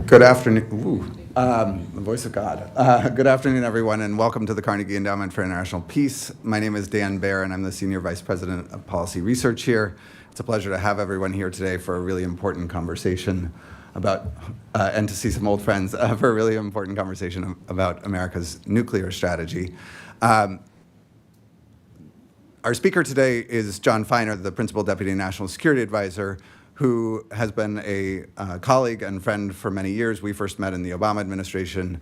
Good afternoon. The voice of God. Good afternoon, everyone, and welcome to the Carnegie Endowment for International Peace. My name is Dan Baer, and I'm the Senior Vice President of Policy Research here. It's a pleasure to have everyone here today for a really important conversation about, and to see some old friends for a really important conversation about America's nuclear strategy. Our speaker today is John Feiner, the Principal Deputy National Security Advisor, who has been a colleague and friend for many years. We first met in the Obama administration.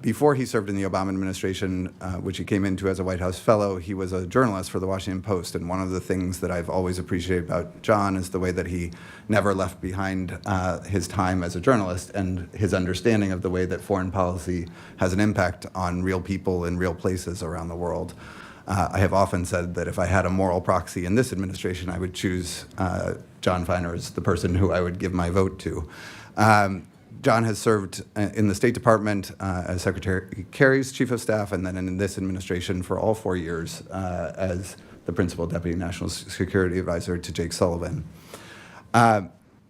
Before he served in the Obama administration, which he came into as a White House fellow, he was a journalist for the Washington Post. And one of the things that I've always appreciated about John is the way that he never left behind his time as a journalist and his understanding of the way that foreign policy has an impact on real people in real places around the world. I have often said that if I had a moral proxy in this administration, I would choose John Feiner as the person who I would give my vote to. John has served in the State Department as Secretary Kerry's Chief of Staff, and then in this administration for all 4 years as the Principal Deputy National Security Advisor to Jake Sullivan.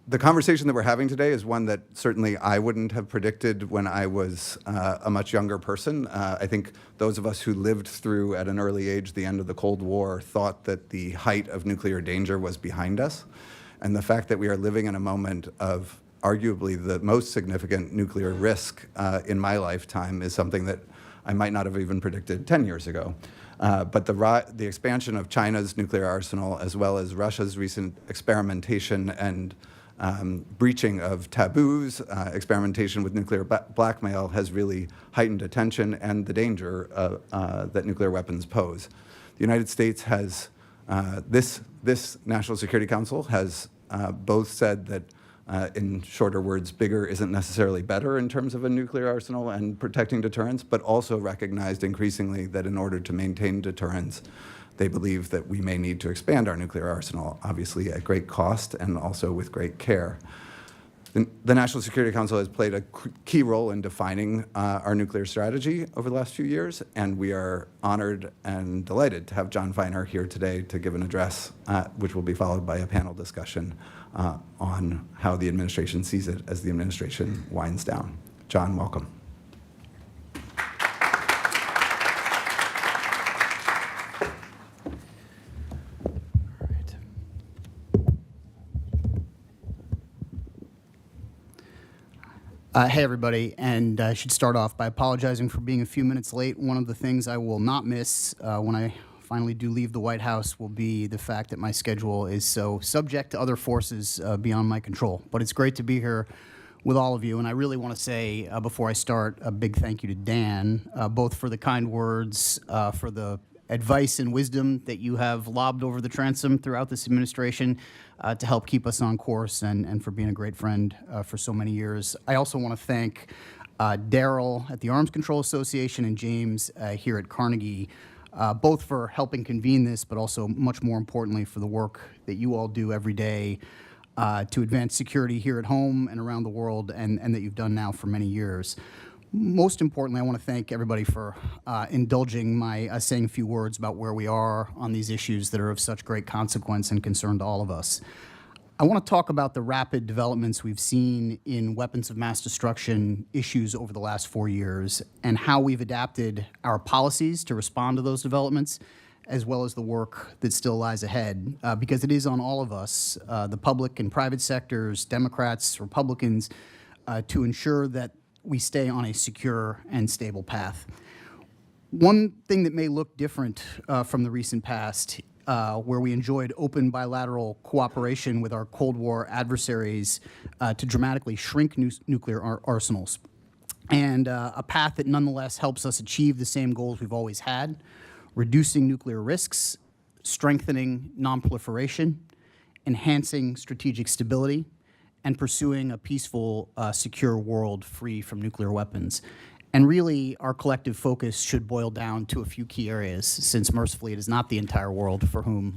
The conversation that we're having today is one that certainly I wouldn't have predicted when I was a much younger person. I think those of us who lived through at an early age the end of the Cold War thought that the height of nuclear danger was behind us. And the fact that we are living in a moment of arguably the most significant nuclear risk in my lifetime is something that I might not have even predicted 10 years ago. But the expansion of China's nuclear arsenal, as well as Russia's recent experimentation and breaching of taboos, experimentation with nuclear blackmail has really heightened attention and the danger that nuclear weapons pose. The United States has, this National Security Council has both said that, in shorter words, bigger isn't necessarily better in terms of a nuclear arsenal and protecting deterrence, but also recognized increasingly that in order to maintain deterrence, they believe that we may need to expand our nuclear arsenal, obviously at great cost and also with great care. The National Security Council has played a key role in defining our nuclear strategy over the last few years, and we are honored and delighted to have John Feiner here today to give an address, which will be followed by a panel discussion on how the administration sees it as the administration winds down. John, welcome. Hey, everybody, and I should start off by apologizing for being a few minutes late. One of the things I will not miss when I finally do leave the White House will be the fact that my schedule is so subject to other forces beyond my control. But it's great to be here with all of you, and I really want to say, before I start, a big thank you to Dan, both for the kind words, for the advice and wisdom that you have lobbed over the transom throughout this administration to help keep us on course and for being a great friend for so many years. I also want to thank Daryl at the Arms Control Association and James here at Carnegie, both for helping convene this, but also much more importantly for the work that you all do every day to advance security here at home and around the world, and that you've done now for many years. Most importantly, I want to thank everybody for indulging my saying a few words about where we are on these issues that are of such great consequence and concern to all of us. I want to talk about the rapid developments we've seen in weapons of mass destruction issues over the last 4 years and how we've adapted our policies to respond to those developments, as well as the work that still lies ahead, because it is on all of us, the public and private sectors, Democrats, Republicans, to ensure that we stay on a secure and stable path. One thing that may look different from the recent past, where we enjoyed open bilateral cooperation with our Cold War adversaries to dramatically shrink nuclear arsenals, and a path that nonetheless helps us achieve the same goals we've always had: reducing nuclear risks, strengthening nonproliferation, enhancing strategic stability, and pursuing a peaceful, secure world free from nuclear weapons. And really, our collective focus should boil down to a few key areas, since mercifully it is not the entire world for whom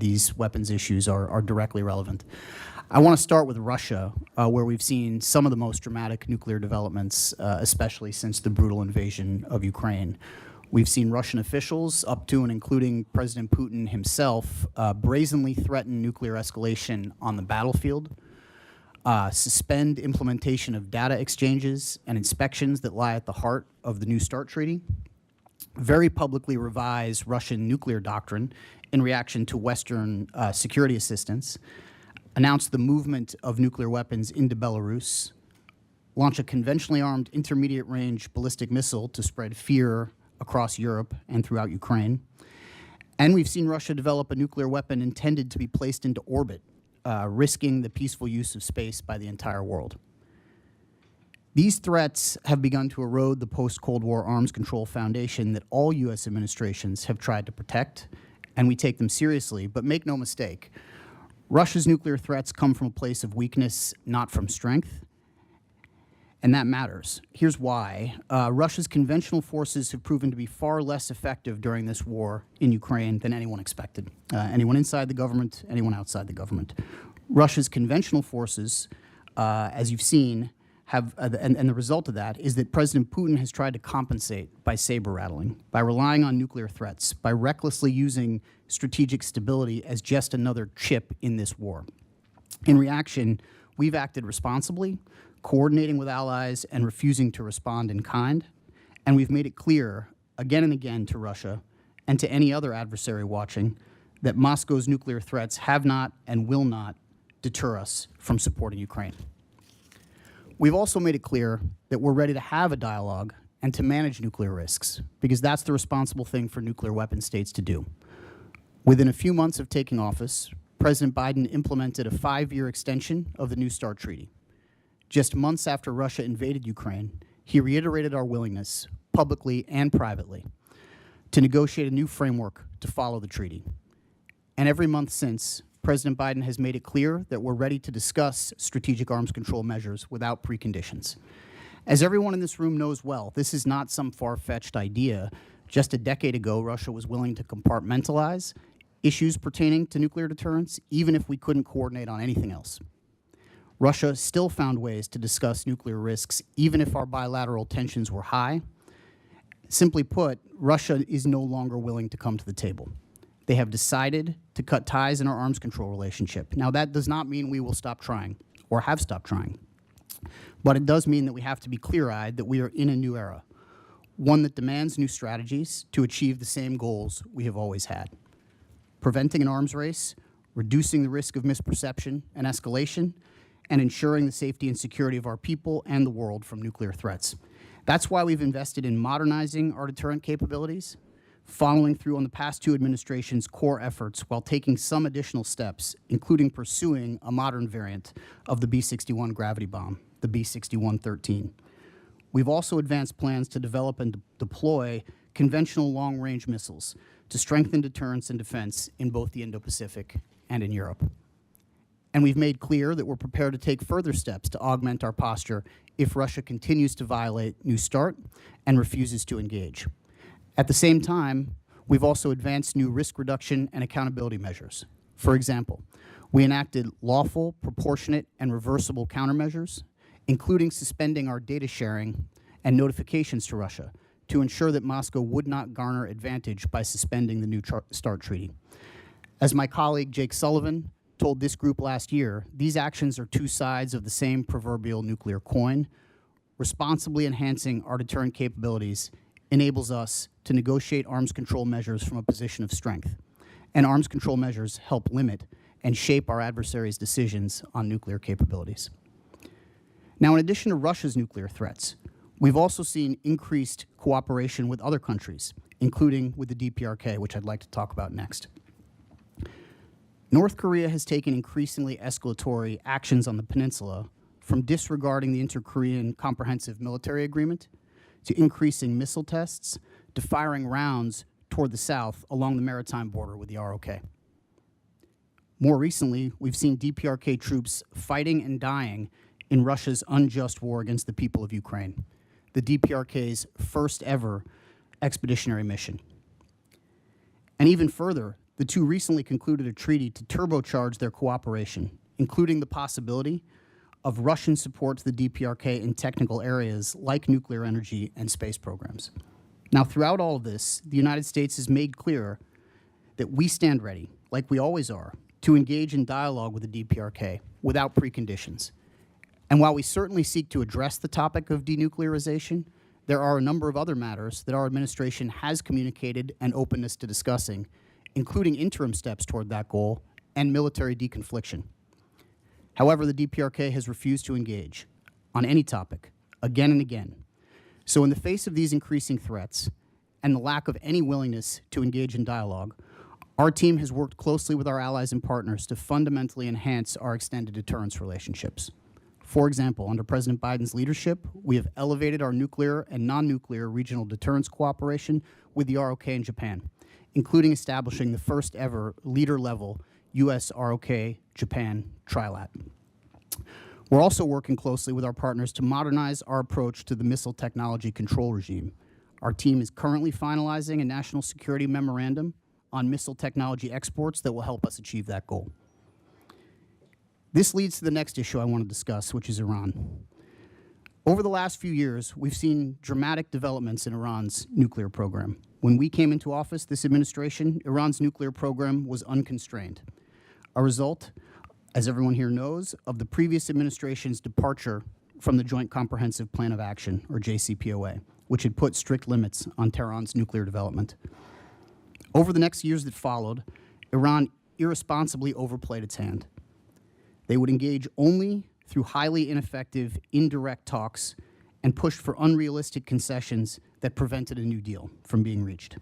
these weapons issues are directly relevant. I want to start with Russia, where we've seen some of the most dramatic nuclear developments, especially since the brutal invasion of Ukraine. We've seen Russian officials, up to and including President Putin himself, brazenly threaten nuclear escalation on the battlefield. suspend implementation of data exchanges and inspections that lie at the heart of the New START Treaty, very publicly revise Russian nuclear doctrine in reaction to Western security assistance, announce the movement of nuclear weapons into Belarus, launch a conventionally armed intermediate-range ballistic missile to spread fear across Europe and throughout Ukraine. And we've seen Russia develop a nuclear weapon intended to be placed into orbit, risking the peaceful use of space by the entire world. These threats have begun to erode the post-Cold War arms control foundation that all U.S. administrations have tried to protect, and we take them seriously. But make no mistake, Russia's nuclear threats come from a place of weakness, not from strength, and that matters. Here's why. Russia's conventional forces have proven to be far less effective during this war in Ukraine than anyone expected. Anyone inside the government, anyone outside the government. Russia's conventional forces, as you've seen, and the result of that is that President Putin has tried to compensate by saber rattling, by relying on nuclear threats, by recklessly using strategic stability as just another chip in this war. In reaction, we've acted responsibly, coordinating with allies and refusing to respond in kind, and we've made it clear again and again to Russia and to any other adversary watching that Moscow's nuclear threats have not and will not deter us from supporting Ukraine. We've also made it clear that we're ready to have a dialogue and to manage nuclear risks, because that's the responsible thing for nuclear weapon states to do. Within a few months of taking office, President Biden implemented a 5-year extension of the New START Treaty. Just months after Russia invaded Ukraine, he reiterated our willingness, publicly and privately, to negotiate a new framework to follow the treaty. And every month since, President Biden has made it clear that we're ready to discuss strategic arms control measures without preconditions. As everyone in this room knows well, this is not some far-fetched idea. Just a decade ago, Russia was willing to compartmentalize issues pertaining to nuclear deterrence, even if we couldn't coordinate on anything else. Russia still found ways to discuss nuclear risks, even if our bilateral tensions were high. Simply put, Russia is no longer willing to come to the table. They have decided to cut ties in our arms control relationship. Now, that does not mean we will stop trying or have stopped trying, but it does mean that we have to be clear-eyed that we are in a new era, one that demands new strategies to achieve the same goals we have always had: preventing an arms race, reducing the risk of misperception and escalation, and ensuring the safety and security of our people and the world from nuclear threats. That's why we've invested in modernizing our deterrent capabilities, following through on the past 2 administrations' core efforts while taking some additional steps, including pursuing a modern variant of the B-61 gravity bomb, the B-61-13. We've also advanced plans to develop and deploy conventional long-range missiles to strengthen deterrence and defense in both the Indo-Pacific and in Europe. And we've made clear that we're prepared to take further steps to augment our posture if Russia continues to violate New START and refuses to engage. At the same time, we've also advanced new risk reduction and accountability measures. For example, we enacted lawful, proportionate, and reversible countermeasures, including suspending our data sharing and notifications to Russia to ensure that Moscow would not garner advantage by suspending the New START Treaty. As my colleague Jake Sullivan told this group last year, these actions are 2 sides of the same proverbial nuclear coin. Responsibly enhancing our deterrent capabilities enables us to negotiate arms control measures from a position of strength. And arms control measures help limit and shape our adversaries' decisions on nuclear capabilities. Now, in addition to Russia's nuclear threats, we've also seen increased cooperation with other countries, including with the DPRK, which I'd like to talk about next. North Korea has taken increasingly escalatory actions on the peninsula, from disregarding the Inter-Korean Comprehensive Military Agreement to increasing missile tests to firing rounds toward the south along the maritime border with the ROK. More recently, we've seen DPRK troops fighting and dying in Russia's unjust war against the people of Ukraine, the DPRK's first ever expeditionary mission. And even further, the 2 recently concluded a treaty to turbocharge their cooperation, including the possibility of Russian support to the DPRK in technical areas like nuclear energy and space programs. Now, throughout all of this, the United States has made clear that we stand ready, like we always are, to engage in dialogue with the DPRK without preconditions. And while we certainly seek to address the topic of denuclearization, there are a number of other matters that our administration has communicated an openness to discussing, including interim steps toward that goal and military deconfliction. However, the DPRK has refused to engage on any topic, again and again. So in the face of these increasing threats and the lack of any willingness to engage in dialogue, our team has worked closely with our allies and partners to fundamentally enhance our extended deterrence relationships. For example, under President Biden's leadership, we have elevated our nuclear and non-nuclear regional deterrence cooperation with the ROK in Japan, including establishing the first ever leader-level U.S. ROK Japan trilat. We're also working closely with our partners to modernize our approach to the missile technology control regime. Our team is currently finalizing a national security memorandum on missile technology exports that will help us achieve that goal. This leads to the next issue I want to discuss, which is Iran. Over the last few years, we've seen dramatic developments in Iran's nuclear program. When we came into office, this administration, Iran's nuclear program was unconstrained. A result, as everyone here knows, of the previous administration's departure from the Joint Comprehensive Plan of Action, or JCPOA, which had put strict limits on Tehran's nuclear development. Over the next years that followed, Iran irresponsibly overplayed its hand. They would engage only through highly ineffective, indirect talks and pushed for unrealistic concessions that prevented a new deal from being reached.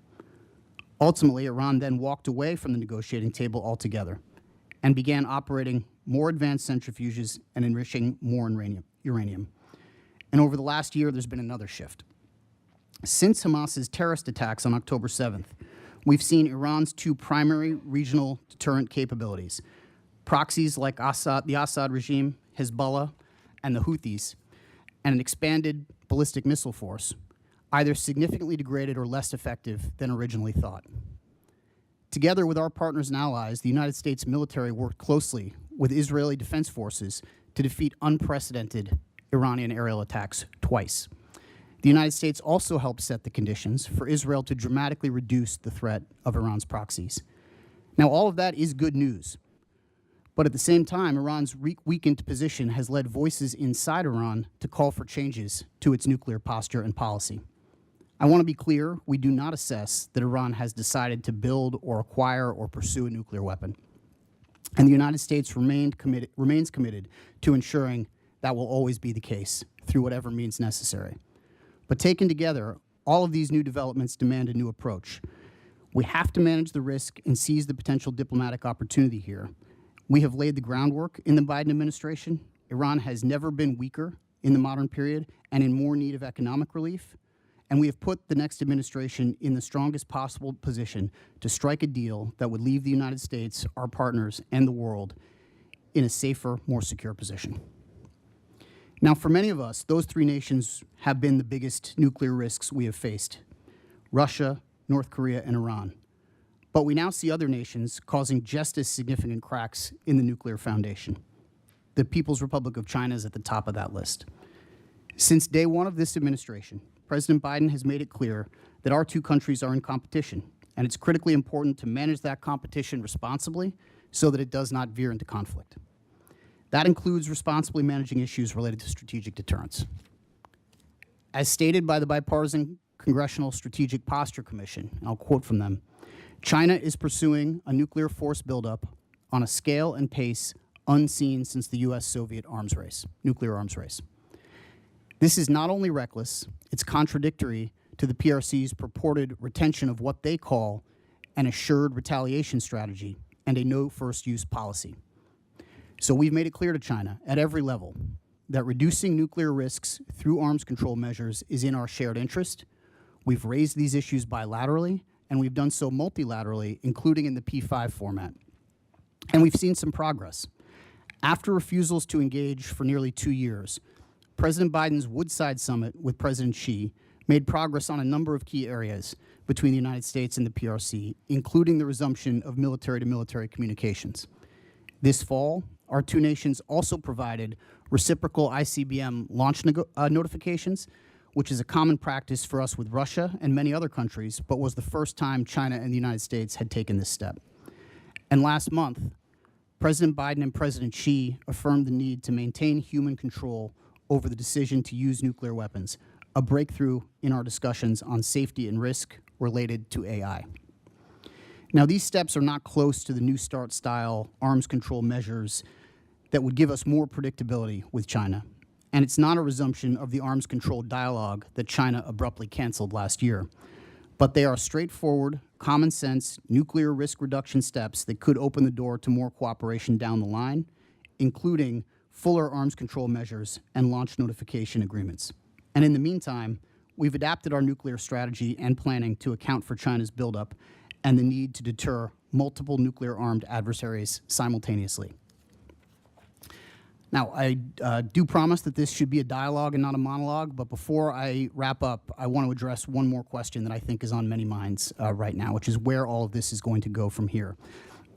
Ultimately, Iran then walked away from the negotiating table altogether and began operating more advanced centrifuges and enriching more uranium. And over the last year, there's been another shift. Since Hamas's terrorist attacks on October 7th, we've seen Iran's two primary regional deterrent capabilities, proxies like the Assad regime, Hezbollah, and the Houthis, and an expanded ballistic missile force, either significantly degraded or less effective than originally thought. Together with our partners and allies, the United States military worked closely with Israeli defense forces to defeat unprecedented Iranian aerial attacks twice. The United States also helped set the conditions for Israel to dramatically reduce the threat of Iran's proxies. Now, all of that is good news. But at the same time, Iran's weakened position has led voices inside Iran to call for changes to its nuclear posture and policy. I want to be clear, we do not assess that Iran has decided to build or acquire or pursue a nuclear weapon. And the United States remains committed to ensuring that will always be the case through whatever means necessary. But taken together, all of these new developments demand a new approach. We have to manage the risk and seize the potential diplomatic opportunity here. We have laid the groundwork in the Biden administration. Iran has never been weaker in the modern period and in more need of economic relief. And we have put the next administration in the strongest possible position to strike a deal that would leave the United States, our partners, and the world in a safer, more secure position. Now, for many of us, those three nations have been the biggest nuclear risks we have faced: Russia, North Korea, and Iran. But we now see other nations causing just as significant cracks in the nuclear foundation. The People's Republic of China is at the top of that list. Since day one of this administration, President Biden has made it clear that our two countries are in competition, and it's critically important to manage that competition responsibly so that it does not veer into conflict. That includes responsibly managing issues related to strategic deterrence. As stated by the bipartisan Congressional Strategic Posture Commission, and I'll quote from them, China is pursuing a nuclear force buildup on a scale and pace unseen since the U.S.-Soviet nuclear arms race. This is not only reckless, it's contradictory to the PRC's purported retention of what they call an assured retaliation strategy and a no first use policy. So we've made it clear to China at every level that reducing nuclear risks through arms control measures is in our shared interest. We've raised these issues bilaterally, and we've done so multilaterally, including in the P5 format. And we've seen some progress. After refusals to engage for nearly 2 years, President Biden's Woodside Summit with President Xi made progress on a number of key areas between the United States and the PRC, including the resumption of military-to-military communications. This fall, our two nations also provided reciprocal ICBM launch notifications, which is a common practice for us with Russia and many other countries, but was the first time China and the United States had taken this step. And last month, President Biden and President Xi affirmed the need to maintain human control over the decision to use nuclear weapons, a breakthrough in our discussions on safety and risk related to AI. Now, these steps are not close to the New START-style arms control measures that would give us more predictability with China. And it's not a resumption of the arms control dialogue that China abruptly canceled last year. But they are straightforward, common sense, nuclear risk reduction steps that could open the door to more cooperation down the line, including fuller arms control measures and launch notification agreements. And in the meantime, we've adapted our nuclear strategy and planning to account for China's buildup and the need to deter multiple nuclear-armed adversaries simultaneously. Now, I do promise that this should be a dialogue and not a monologue, but before I wrap up, I want to address one more question that I think is on many minds right now, which is where all of this is going to go from here.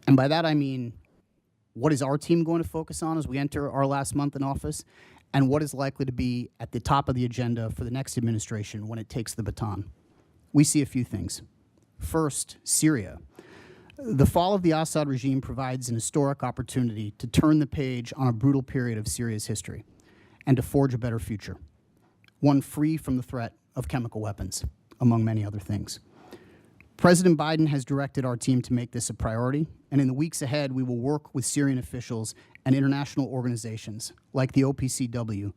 And by that I mean, what is our team going to focus on as we enter our last month in office, and what is likely to be at the top of the agenda for the next administration when it takes the baton? We see a few things. First, Syria. The fall of the Assad regime provides an historic opportunity to turn the page on a brutal period of Syria's history and to forge a better future, one free from the threat of chemical weapons, among many other things. President Biden has directed our team to make this a priority, and in the weeks ahead, we will work with Syrian officials and international organizations like the OPCW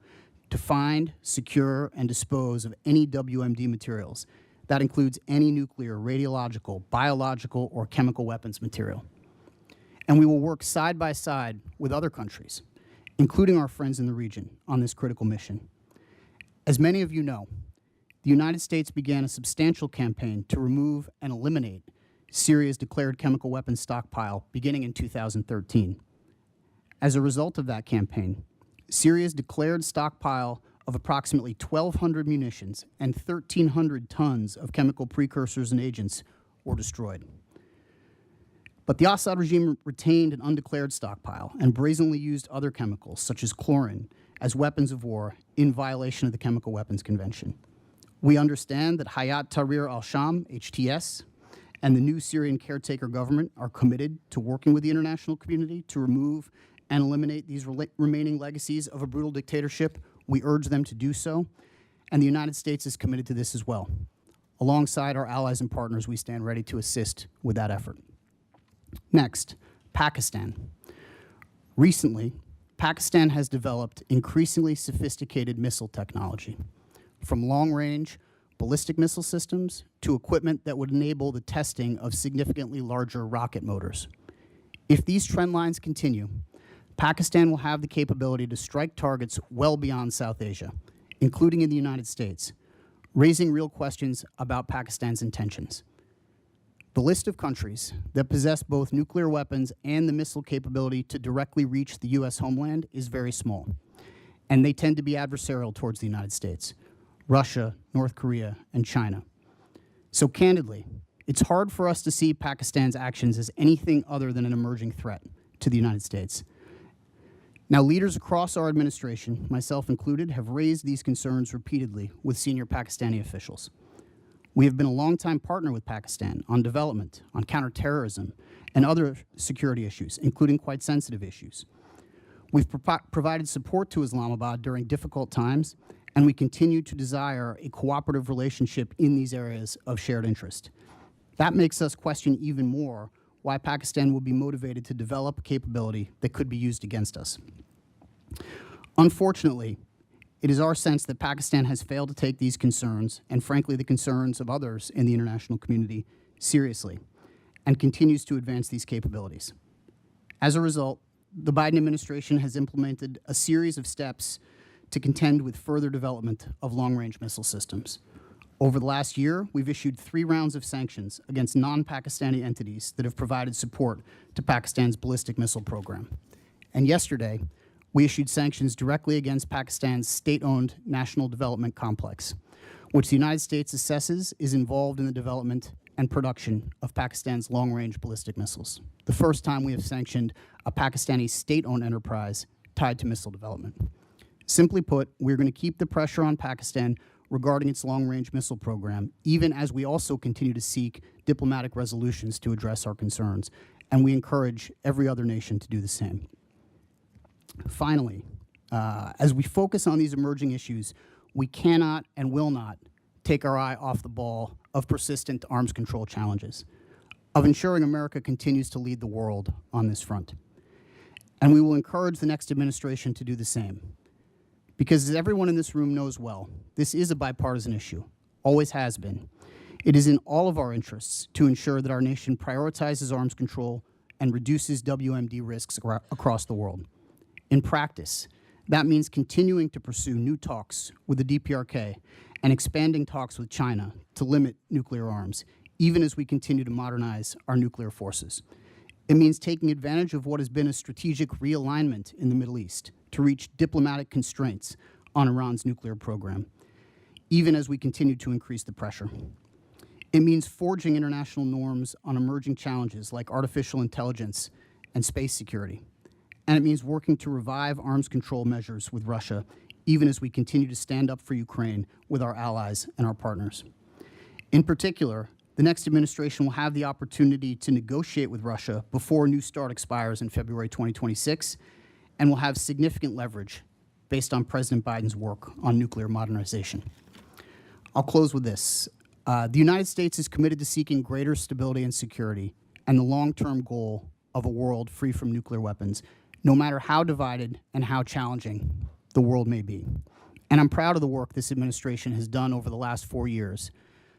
to find, secure, and dispose of any WMD materials. That includes any nuclear, radiological, biological, or chemical weapons material. And we will work side by side with other countries, including our friends in the region, on this critical mission. As many of you know, the United States began a substantial campaign to remove and eliminate Syria's declared chemical weapons stockpile beginning in 2013. As a result of that campaign, Syria's declared stockpile of approximately 1,200 munitions and 1,300 tons of chemical precursors and agents were destroyed. But the Assad regime retained an undeclared stockpile and brazenly used other chemicals, such as chlorine, as weapons of war in violation of the Chemical Weapons Convention. We understand that Hayat Tahrir al-Sham, HTS, and the new Syrian caretaker government are committed to working with the international community to remove and eliminate these remaining legacies of a brutal dictatorship. We urge them to do so, and the United States is committed to this as well. Alongside our allies and partners, we stand ready to assist with that effort. Next, Pakistan. Recently, Pakistan has developed increasingly sophisticated missile technology, from long-range ballistic missile systems to equipment that would enable the testing of significantly larger rocket motors. If these trend lines continue, Pakistan will have the capability to strike targets well beyond South Asia, including in the United States, raising real questions about Pakistan's intentions. The list of countries that possess both nuclear weapons and the missile capability to directly reach the U.S. homeland is very small, and they tend to be adversarial towards the United States: Russia, North Korea, and China. So candidly, it's hard for us to see Pakistan's actions as anything other than an emerging threat to the United States. Now, leaders across our administration, myself included, have raised these concerns repeatedly with senior Pakistani officials. We have been a longtime partner with Pakistan on development, on counterterrorism, and other security issues, including quite sensitive issues. We've provided support to Islamabad during difficult times, and we continue to desire a cooperative relationship in these areas of shared interest. That makes us question even more why Pakistan will be motivated to develop a capability that could be used against us. Unfortunately, it is our sense that Pakistan has failed to take these concerns, and frankly the concerns of others in the international community, seriously, and continues to advance these capabilities. As a result, the Biden administration has implemented a series of steps to contend with further development of long-range missile systems. Over the last year, we've issued 3 rounds of sanctions against non-Pakistani entities that have provided support to Pakistan's ballistic missile program. And yesterday, we issued sanctions directly against Pakistan's state-owned National Development Complex, which the United States assesses is involved in the development and production of Pakistan's long-range ballistic missiles, the first time we have sanctioned a Pakistani state-owned enterprise tied to missile development. Simply put, we're going to keep the pressure on Pakistan regarding its long-range missile program, even as we also continue to seek diplomatic resolutions to address our concerns. and we encourage every other nation to do the same. Finally, as we focus on these emerging issues, we cannot and will not take our eye off the ball of persistent arms control challenges, of ensuring America continues to lead the world on this front. And we will encourage the next administration to do the same. Because as everyone in this room knows well, this is a bipartisan issue, always has been. It is in all of our interests to ensure that our nation prioritizes arms control and reduces WMD risks across the world. In practice, that means continuing to pursue new talks with the DPRK and expanding talks with China to limit nuclear arms, even as we continue to modernize our nuclear forces. It means taking advantage of what has been a strategic realignment in the Middle East to reach diplomatic constraints on Iran's nuclear program, even as we continue to increase the pressure. It means forging international norms on emerging challenges like artificial intelligence and space security. And it means working to revive arms control measures with Russia, even as we continue to stand up for Ukraine with our allies and our partners. In particular, the next administration will have the opportunity to negotiate with Russia before New START expires in February 2026, and will have significant leverage based on President Biden's work on nuclear modernization. I'll close with this. The United States is committed to seeking greater stability and security and the long-term goal of a world free from nuclear weapons, no matter how divided and how challenging the world may be. And I'm proud of the work this administration has done over the last 4 years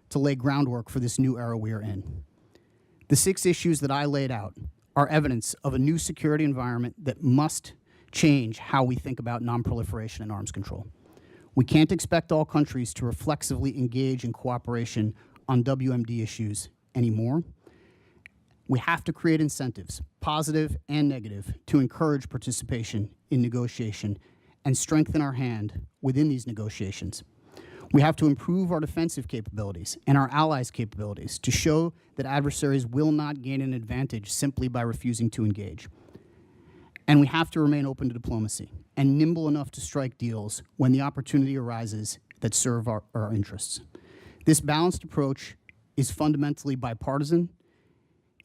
to lay groundwork for this new era we are in. The 6 issues that I laid out are evidence of a new security environment that must change how we think about nonproliferation and arms control. We can't expect all countries to reflexively engage in cooperation on WMD issues anymore. We have to create incentives, positive and negative, to encourage participation in negotiation and strengthen our hand within these negotiations. We have to improve our defensive capabilities and our allies' capabilities to show that adversaries will not gain an advantage simply by refusing to engage. And we have to remain open to diplomacy and nimble enough to strike deals when the opportunity arises that serve our interests. This balanced approach is fundamentally bipartisan,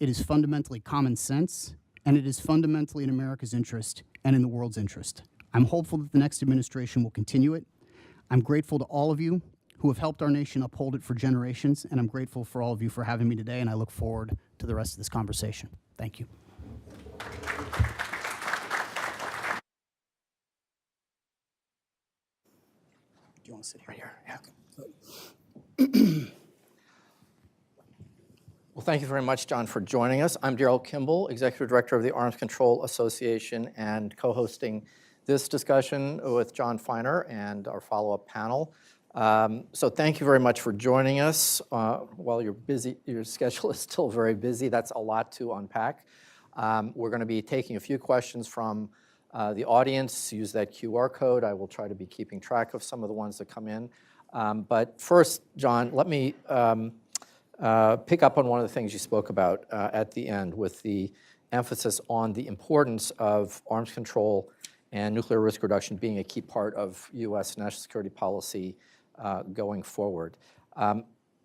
it is fundamentally common sense, and it is fundamentally in America's interest and in the world's interest. I'm hopeful that the next administration will continue it. I'm grateful to all of you who have helped our nation uphold it for generations, and I'm grateful for all of you for having me today, and I look forward to the rest of this conversation. Thank you. Do you want to sit here? Yeah. Well, thank you very much, John, for joining us. I'm Daryl Kimball, Executive Director of the Arms Control Association, and co-hosting this discussion with John Feiner and our follow-up panel. So thank you very much for joining us. While you're busy, your schedule is still very busy. That's a lot to unpack. We're going to be taking a few questions from the audience. Use that QR code. I will try to be keeping track of some of the ones that come in. But first, John, let me pick up on one of the things you spoke about at the end with the emphasis on the importance of arms control and nuclear risk reduction being a key part of U.S. national security policy going forward.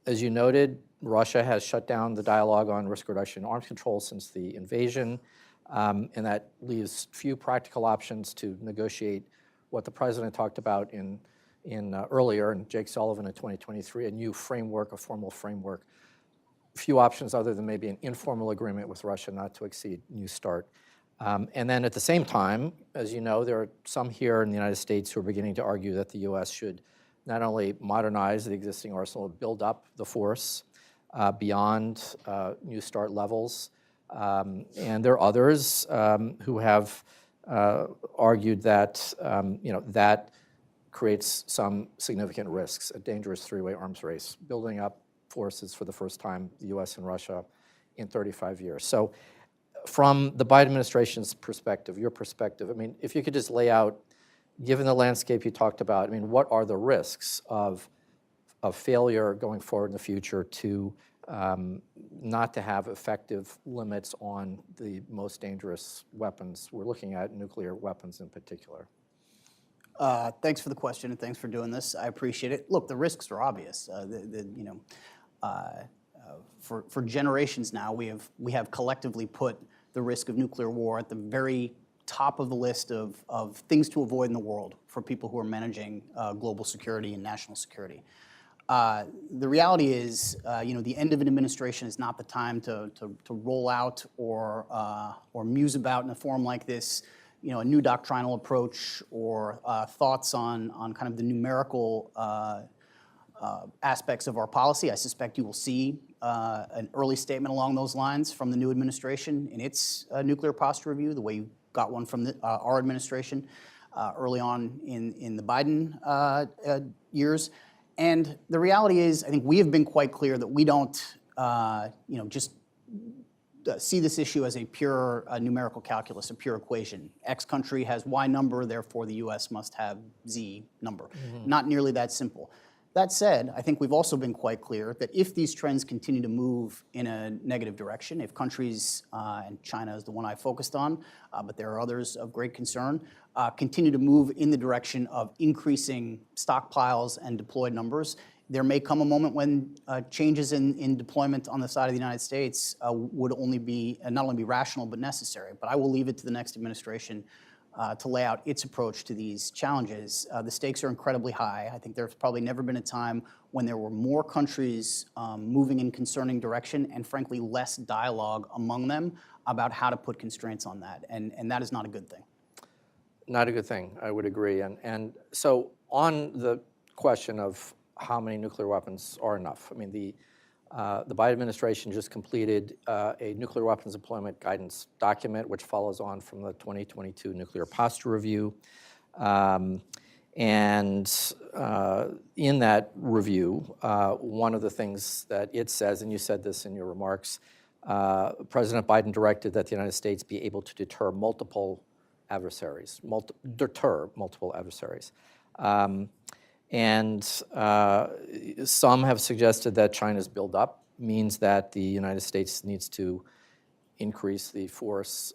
As you noted, Russia has shut down the dialogue on risk reduction and arms control since the invasion, and that leaves few practical options to negotiate what the president talked about in earlier, and Jake Sullivan in 2023, a new framework, a formal framework. Few options other than maybe an informal agreement with Russia not to exceed New START. And then at the same time, as you know, there are some here in the United States who are beginning to argue that the U.S. should not only modernize the existing arsenal, build up the force beyond New START levels. And there are others who have argued that that creates some significant risks, a dangerous three-way arms race, building up forces for the first time, the U.S. and Russia, in 35 years. So from the Biden administration's perspective, your perspective, I mean, if you could just lay out, given the landscape you talked about, I mean, what are the risks of failure going forward in the future to not to have effective limits on the most dangerous weapons? We're looking at nuclear weapons in particular. Thanks for the question, and thanks for doing this. I appreciate it. Look, the risks are obvious. for generations now, we have collectively put the risk of nuclear war at the very top of the list of things to avoid in the world for people who are managing global security and national security. The reality is, the end of an administration is not the time to roll out or muse about in a forum like this, a new doctrinal approach or thoughts on kind of the numerical aspects of our policy. I suspect you will see an early statement along those lines from the new administration in its nuclear posture review, the way you got one from our administration early on in the Biden years. And the reality is, I think we have been quite clear that we don't, just see this issue as a pure numerical calculus, a pure equation. X country has Y number, therefore the U.S. must have Z number. Mm-hmm. Not nearly that simple. That said, I think we've also been quite clear that if these trends continue to move in a negative direction, if countries, and China is the one I focused on, but there are others of great concern, continue to move in the direction of increasing stockpiles and deployed numbers, there may come a moment when changes in deployment on the side of the United States would only be, not only be rational, but necessary. But I will leave it to the next administration to lay out its approach to these challenges. The stakes are incredibly high. I think there's probably never been a time when there were more countries moving in concerning direction and frankly less dialogue among them about how to put constraints on that. And that is not a good thing. Not a good thing, I would agree. And so on the question of how many nuclear weapons are enough, I mean, the Biden administration just completed a nuclear weapons employment guidance document, which follows on from the 2022 nuclear posture review. And in that review, one of the things that it says, and you said this in your remarks, President Biden directed that the United States be able to deter multiple adversaries. And some have suggested that China's buildup means that the United States needs to increase the force,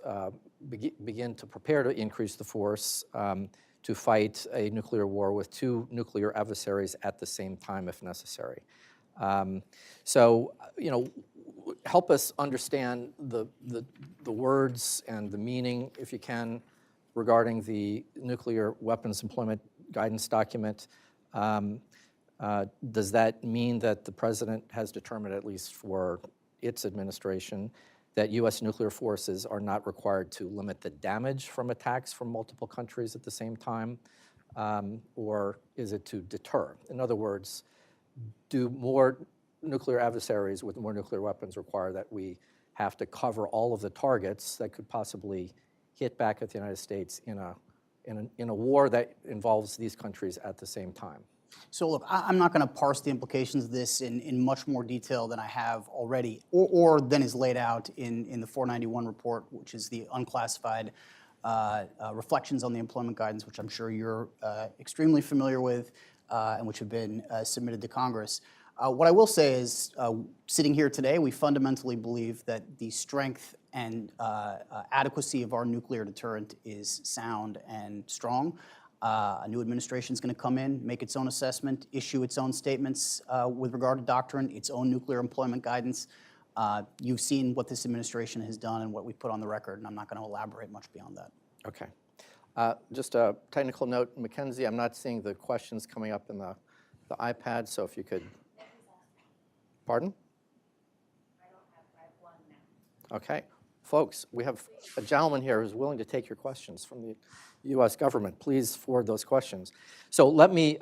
begin to prepare to increase the force to fight a nuclear war with two nuclear adversaries at the same time if necessary. So, help us understand the words and the meaning, if you can, regarding the nuclear weapons employment guidance document. Does that mean that the president has determined, at least for its administration, that U.S. nuclear forces are not required to limit the damage from attacks from multiple countries at the same time? Or is it to deter? In other words, do more nuclear adversaries with more nuclear weapons require that we have to cover all of the targets that could possibly hit back at the United States in a war that involves these countries at the same time? So look, I'm not going to parse the implications of this in much more detail than I have already, or than is laid out in the 491 report, which is the unclassified reflections on the employment guidance, which I'm sure you're extremely familiar with, and which have been submitted to Congress. What I will say is, sitting here today, we fundamentally believe that the strength and adequacy of our nuclear deterrent is sound and strong. A new administration is going to come in, make its own assessment, issue its own statements with regard to doctrine, its own nuclear employment guidance. You've seen what this administration has done and what we put on the record, and I'm not going to elaborate much beyond that. Okay. Just a technical note, Mackenzie, I'm not seeing the questions coming up in the iPad, so if you could. Pardon? I have one now. Okay. Folks, we have a gentleman here who's willing to take your questions from the U.S. government. Please forward those questions. So let me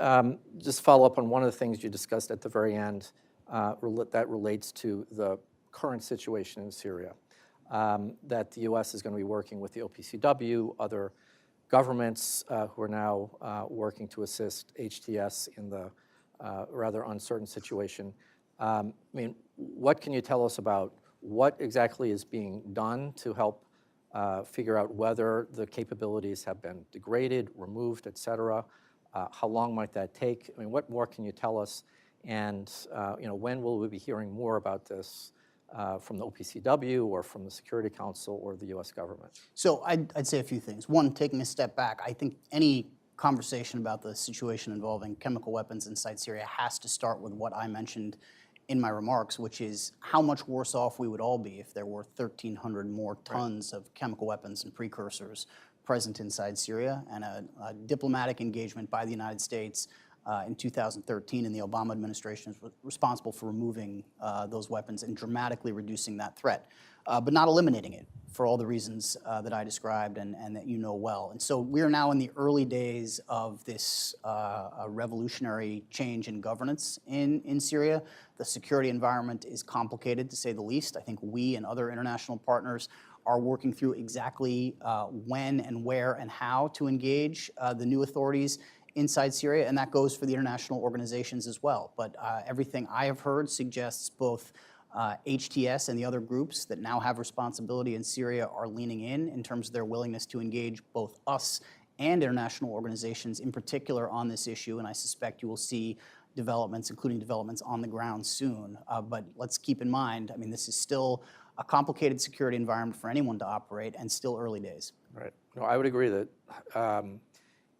just follow up on one of the things you discussed at the very end that relates to the current situation in Syria, that the U.S. is going to be working with the OPCW, other governments who are now working to assist HTS in the rather uncertain situation. I mean, what can you tell us about what exactly is being done to help figure out whether the capabilities have been degraded, removed, et cetera? How long might that take? I mean, what more can you tell us? And when will we be hearing more about this from the OPCW or from the Security Council or the U.S. government? So I'd say a few things. One, taking a step back, I think any conversation about the situation involving chemical weapons inside Syria has to start with what I mentioned in my remarks, which is how much worse off we would all be if there were 1,300 more tons of chemical weapons and precursors present inside Syria, and a diplomatic engagement by the United States in 2013 in the Obama administration is responsible for removing those weapons and dramatically reducing that threat, but not eliminating it for all the reasons that I described and that you know well. And so we are now in the early days of this revolutionary change in governance in Syria. The security environment is complicated, to say the least. I think we and other international partners are working through exactly when and where and how to engage the new authorities inside Syria, and that goes for the international organizations as well. But everything I have heard suggests both HTS and the other groups that now have responsibility in Syria are leaning in terms of their willingness to engage both us and international organizations in particular on this issue, and I suspect you will see developments, including developments on the ground soon. But let's keep in mind, I mean, this is still a complicated security environment for anyone to operate and still early days. Right. No, I would agree that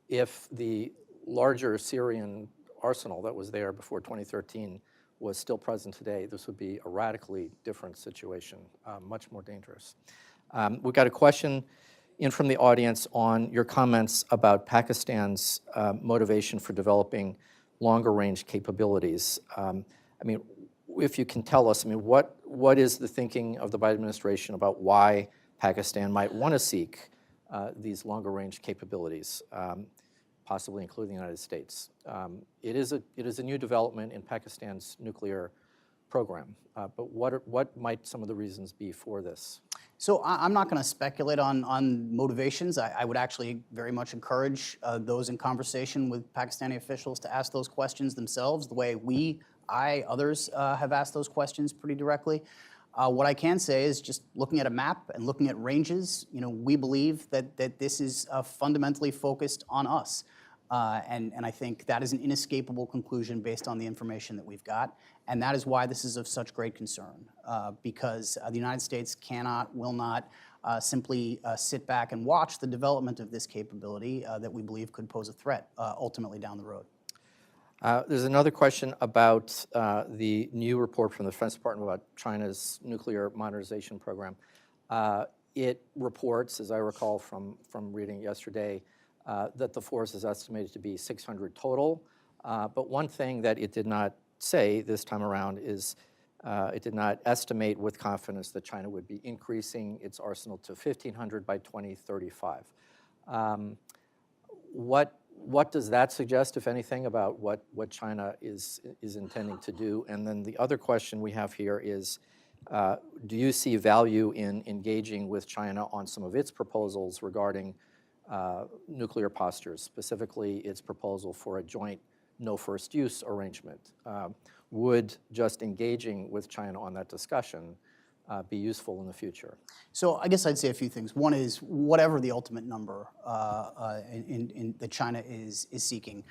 if the larger Syrian arsenal that was there before 2013 was still present today, this would be a radically different situation, much more dangerous. We've got a question in from the audience on your comments about Pakistan's motivation for developing longer-range capabilities. I mean, if you can tell us, I mean, what is the thinking of the Biden administration about why Pakistan might want to seek these longer-range capabilities, possibly including the United States? It is a new development in Pakistan's nuclear program, but what might some of the reasons be for this? So I'm not going to speculate on motivations. I would actually very much encourage those in conversation with Pakistani officials to ask those questions themselves, the way others have asked those questions pretty directly. What I can say is, just looking at a map and looking at ranges, we believe that this is fundamentally focused on us. And I think that is an inescapable conclusion based on the information that we've got. And that is why this is of such great concern, because the United States will not simply sit back and watch the development of this capability that we believe could pose a threat ultimately down the road. There's another question about the new report from the Defense Department about China's nuclear modernization program. It reports, as I recall from reading yesterday, that the force is estimated to be 600 total. But one thing that it did not say this time around is it did not estimate with confidence that China would be increasing its arsenal to 1,500 by 2035. What does that suggest, if anything, about what China is intending to do? And then the other question we have here is, do you see value in engaging with China on some of its proposals regarding nuclear postures, specifically its proposal for a joint no first use arrangement? Would just engaging with China on that discussion be useful in the future? So I guess I'd say a few things. One is, whatever the ultimate number that China is seeking,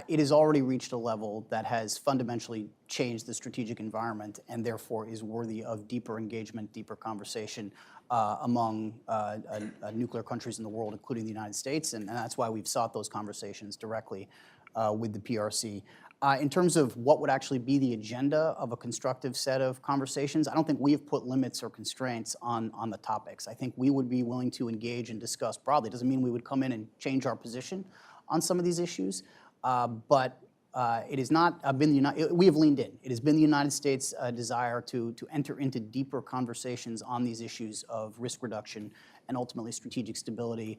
it has already reached a level that has fundamentally changed the strategic environment and therefore is worthy of deeper engagement, deeper conversation among nuclear countries in the world, including the United States, and that's why we've sought those conversations directly with the PRC. In terms of what would actually be the agenda of a constructive set of conversations, I don't think we have put limits or constraints on the topics. I think we would be willing to engage and discuss broadly. It doesn't mean we would come in and change our position on some of these issues, but it has not been we have leaned in. It has been the United States' desire to enter into deeper conversations on these issues of risk reduction and ultimately strategic stability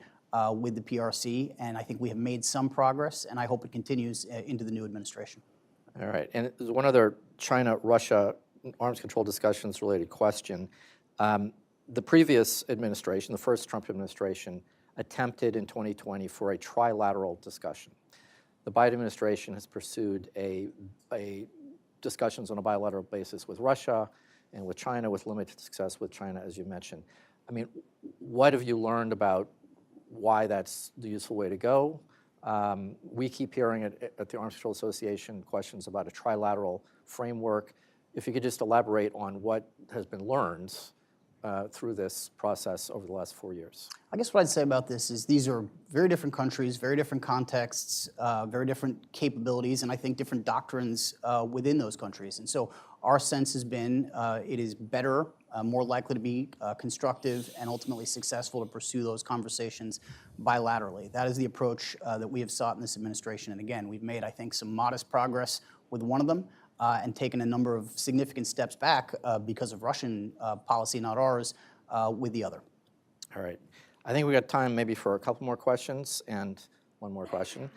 with the PRC, and I think we have made some progress, and I hope it continues into the new administration. All right, and there's one other China-Russia arms control discussions related question. The previous administration, the first Trump administration, attempted in 2020 for a trilateral discussion. The Biden administration has pursued a discussions on a bilateral basis with Russia and with China, with limited success with China, as you mentioned. I mean, what have you learned about why that's the useful way to go? We keep hearing at the Arms Control Association questions about a trilateral framework. If you could just elaborate on what has been learned through this process over the last 4 years. I guess what I'd say about this is these are very different countries, very different contexts, very different capabilities, and I think different doctrines within those countries. And so Our sense has been it is better, more likely to be constructive and ultimately successful to pursue those conversations bilaterally. That is the approach that we have sought in this administration. And again, we've made, I think, some modest progress with one of them and taken a number of significant steps back because of Russian policy, not ours, with the other. All right. I think we got time maybe for a couple more questions and one more question.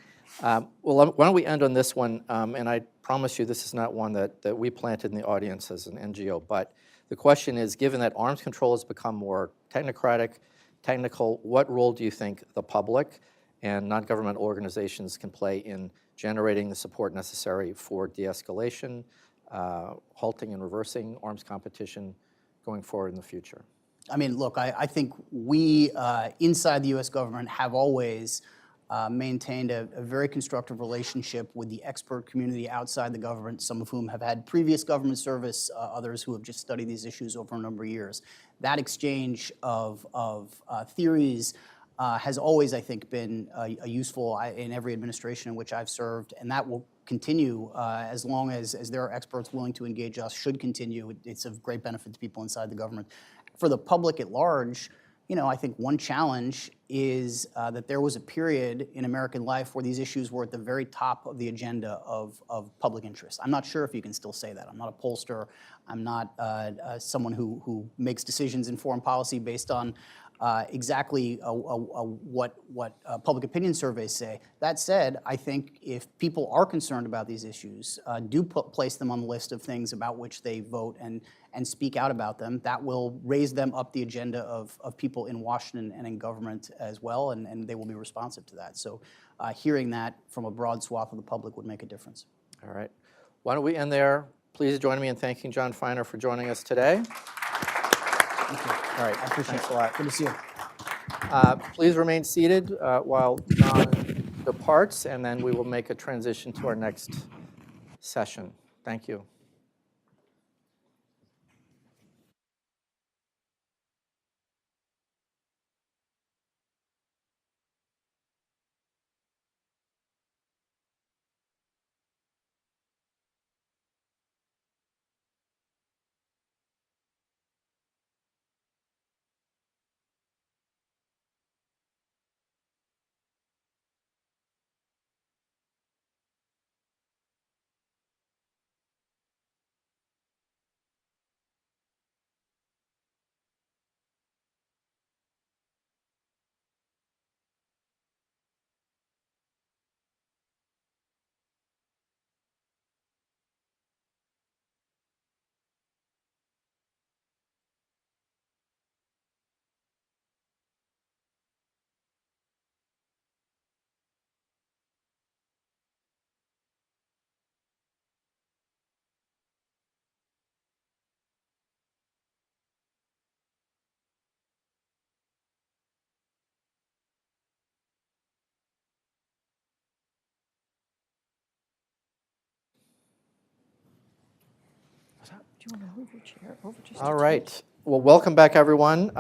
Well, why don't we end on this one? And I promise you this is not one that we planted in the audience as an NGO, but the question is, given that arms control has become more technical, what role do you think the public and non-governmental organizations can play in generating the support necessary for de-escalation, halting and reversing arms competition going forward in the future? I mean, look, I think we inside the U.S. government have always maintained a very constructive relationship with the expert community outside the government, some of whom have had previous government service, others who have just studied these issues over a number of years. That exchange of theories has always, I think, been useful in every administration in which I've served, and that will continue as long as there are experts willing to engage us, should continue. It's of great benefit to people inside the government. For the public at large, you know, I think one challenge is that there was a period in American life where these issues were at the very top of the agenda of public interest. I'm not sure if you can still say that. I'm not a pollster. I'm not someone who makes decisions in foreign policy based on exactly what public opinion surveys say. That said, I think if people are concerned about these issues, do place them on the list of things about which they vote and speak out about them, that will raise them up the agenda of people in Washington and in government as well, and they will be responsive to that. So hearing that from a broad swath of the public would make a difference. All right. Why don't we end there? Please join me in thanking John Feiner for joining us today. Thank you. All right. I appreciate Thanks it. a lot. Good to see you. Please remain seated while John departs, and then we will make a transition to our next session. Thank you. Do you want to move your chair over just All right. Well, welcome back, everyone.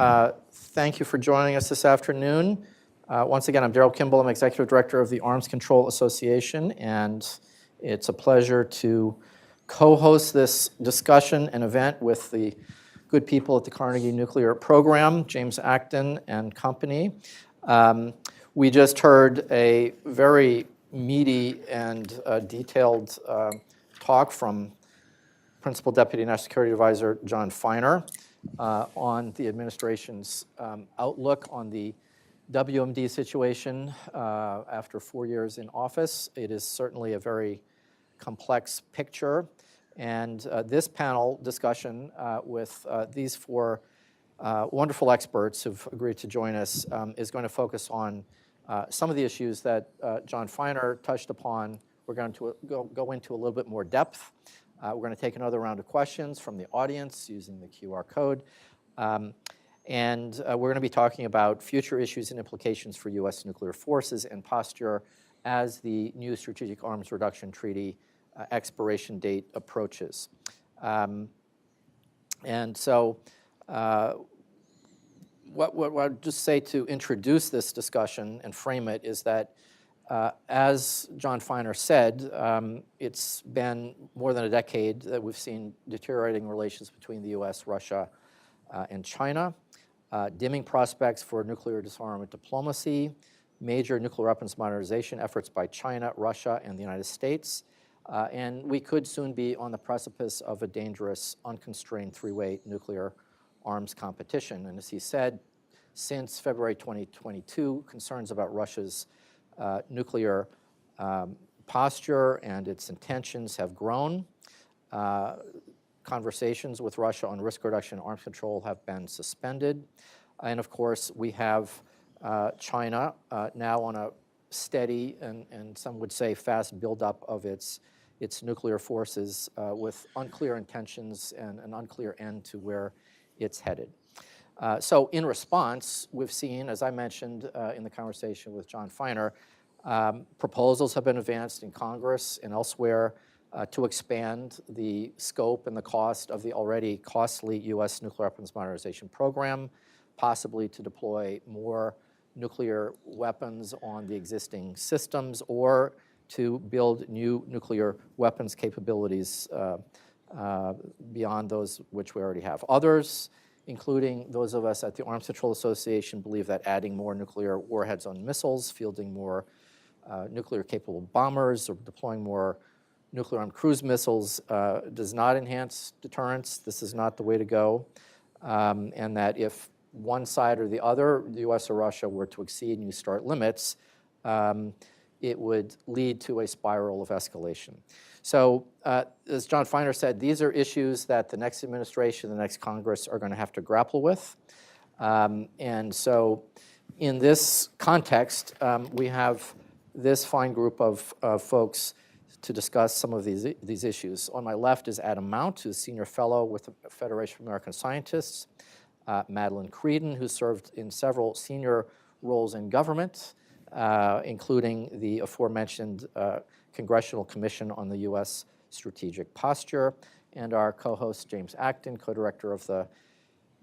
Thank you for joining us this afternoon. Once again, I'm Daryl Kimball. I'm Executive Director of the Arms Control Association, and it's a pleasure to co-host this discussion and event with the good people at the Carnegie Nuclear Program, James Acton and company. We just heard a very meaty and detailed talk from Principal Deputy National Security Advisor John Feiner on the administration's outlook on the WMD situation after 4 years in office. It is certainly a very complex picture. And this panel discussion with these four wonderful experts who've agreed to join us is going to focus on some of the issues that John Feiner touched upon. We're going to go into a little bit more depth. We're going to take another round of questions from the audience using the QR code. And we're going to be talking about future issues and implications for U.S. nuclear forces and posture as the new Strategic Arms Reduction Treaty expiration date approaches. And so what I'd just say to introduce this discussion and frame it is that As John Feiner said, it's been more than a decade that we've seen deteriorating relations between the U.S., Russia, and China, dimming prospects for nuclear disarmament diplomacy, major nuclear weapons modernization efforts by China, Russia, and the United States, and we could soon be on the precipice of a dangerous, unconstrained three-way nuclear arms competition. And as he said, since February 2022, concerns about Russia's nuclear posture and its intentions have grown. Conversations with Russia on risk reduction and arms control have been suspended. And of course, we have China now on a steady and some would say fast buildup of its nuclear forces with unclear intentions and an unclear end to where it's headed. So in response, we've seen, as I mentioned in the conversation with John Feiner, proposals have been advanced in Congress and elsewhere to expand the scope and the cost of the already costly U.S. nuclear weapons modernization program, possibly to deploy more nuclear weapons on the existing systems or to build new nuclear weapons capabilities beyond those which we already have. Others, including those of us at the Arms Control Association, believe that adding more nuclear warheads on missiles, fielding more nuclear-capable bombers, or deploying more nuclear-armed cruise missiles does not enhance deterrence. This is not the way to go, and that if one side or the other, the U.S. or Russia, were to exceed New START limits, it would lead to a spiral of escalation. So as John Feiner said, these are issues that the next administration, the next Congress are going to have to grapple with. And so in this context, we have this fine group of folks to discuss some of these issues. On my left is Adam Mount, who's Senior Fellow with the Federation of American Scientists, Madelyn Creedon, who served in several senior roles in government, including the aforementioned Congressional Commission on the U.S. Strategic Posture, and our co-host James Acton, co-director of the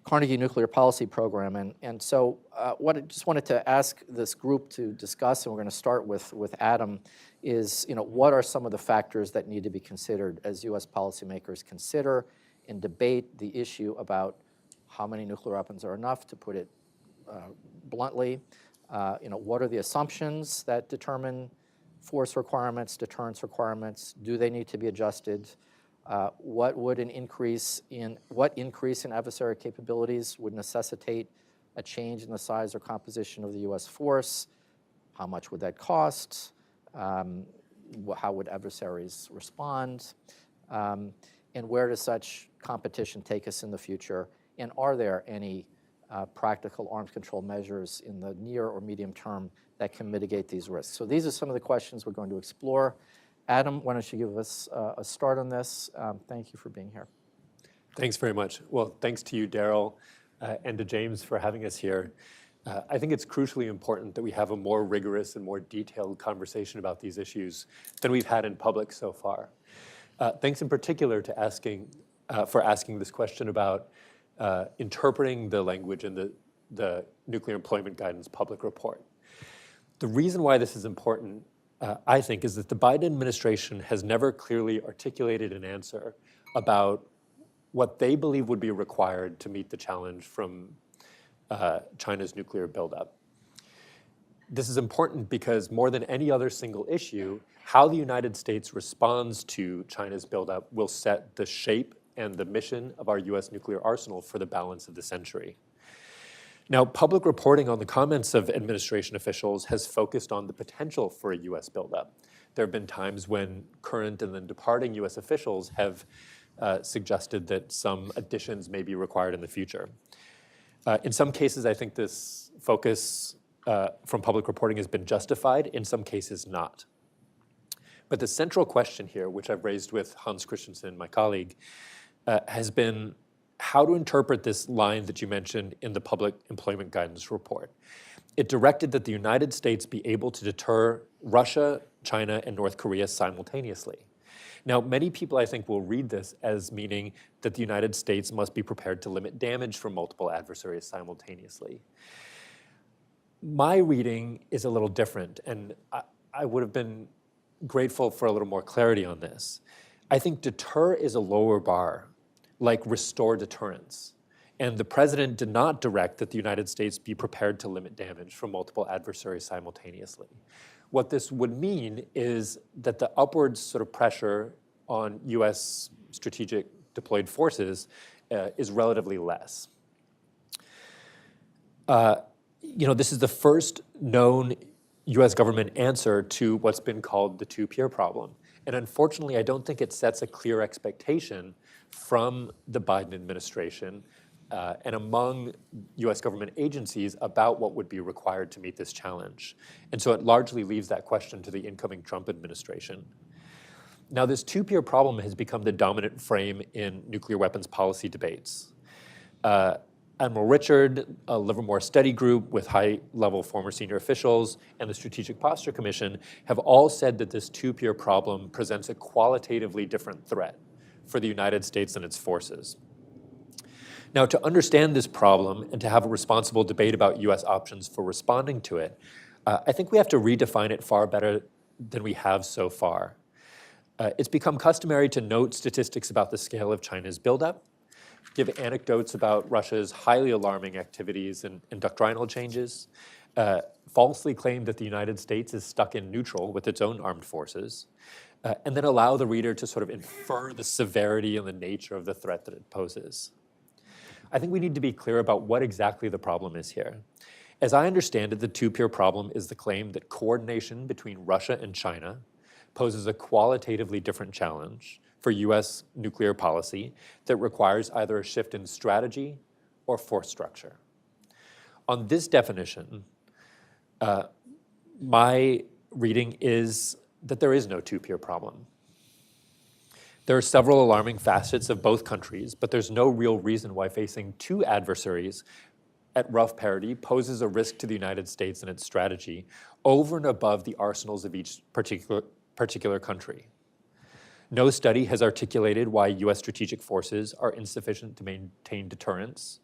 Carnegie Nuclear Policy Program. And so what I just wanted to ask this group to discuss, and we're going to start with Adam, is what are some of the factors that need to be considered as U.S. policymakers consider and debate the issue about how many nuclear weapons are enough, to put it bluntly. What are the assumptions that determine force requirements, deterrence requirements? Do they need to be adjusted? What increase in adversary capabilities would necessitate a change in the size or composition of the U.S. force? How much would that cost? How would adversaries respond? And where does such competition take us in the future? And are there any practical arms control measures in the near or medium term that can mitigate these risks? So these are some of the questions we're going to explore. Adam, why don't you give us a start on this? Thank you for being here. Thanks very much. Well, thanks to you, Daryl, and to James for having us here. I think it's crucially important that we have a more rigorous and more detailed conversation about these issues than we've had in public so far. Thanks in particular to asking this question about interpreting the language in the Nuclear Employment Guidance public report. The reason why this is important, I think, is that the Biden administration has never clearly articulated an answer about what they believe would be required to meet the challenge from China's nuclear buildup. This is important because more than any other single issue, how the United States responds to China's buildup will set the shape and the mission of our U.S. nuclear arsenal for the balance of the century. Now, public reporting on the comments of administration officials has focused on the potential for a U.S. buildup. There have been times when current and then departing U.S. officials have suggested that some additions may be required in the future. In some cases, I think this focus from public reporting has been justified, in some cases not. But the central question here, which I've raised with Hans Christensen, my colleague, has been how to interpret this line that you mentioned in the Public Employment Guidance Report. It directed that the United States be able to deter Russia, China, and North Korea simultaneously. Now, many people, I think, will read this as meaning that the United States must be prepared to limit damage from multiple adversaries simultaneously. My reading is a little different, and I would have been grateful for a little more clarity on this. I think deter is a lower bar, like restore deterrence. And the president did not direct that the United States be prepared to limit damage from multiple adversaries simultaneously. What this would mean is that the upward sort of pressure on US strategic deployed forces is relatively less. This is the first known US government answer to what's been called the two-peer problem. And unfortunately, I don't think it sets a clear expectation from the Biden administration and among US government agencies about what would be required to meet this challenge. And so it largely leaves that question to the incoming Trump administration. Now, this two-peer problem has become the dominant frame in nuclear weapons policy debates. Admiral Richard, a Livermore study group with high-level former senior officials, and the Strategic Posture Commission have all said that this two-peer problem presents a qualitatively different threat for the United States and its forces. Now, to understand this problem and to have a responsible debate about US options for responding to it, I think we have to redefine it far better than we have so far. It's become customary to note statistics about the scale of China's buildup, give anecdotes about Russia's highly alarming activities and doctrinal changes, falsely claim that the United States is stuck in neutral with its own armed forces, and then allow the reader to sort of infer the severity and the nature of the threat that it poses. I think we need to be clear about what exactly the problem is here. As I understand it, the two-peer problem is the claim that coordination between Russia and China poses a qualitatively different challenge for US nuclear policy that requires either a shift in strategy or force structure. On this definition, my reading is that there is no two-peer problem. There are several alarming facets of both countries, but there's no real reason why facing two adversaries at rough parity poses a risk to the United States and its strategy over and above the arsenals of each particular country. No study has articulated why US strategic forces are insufficient to maintain deterrence.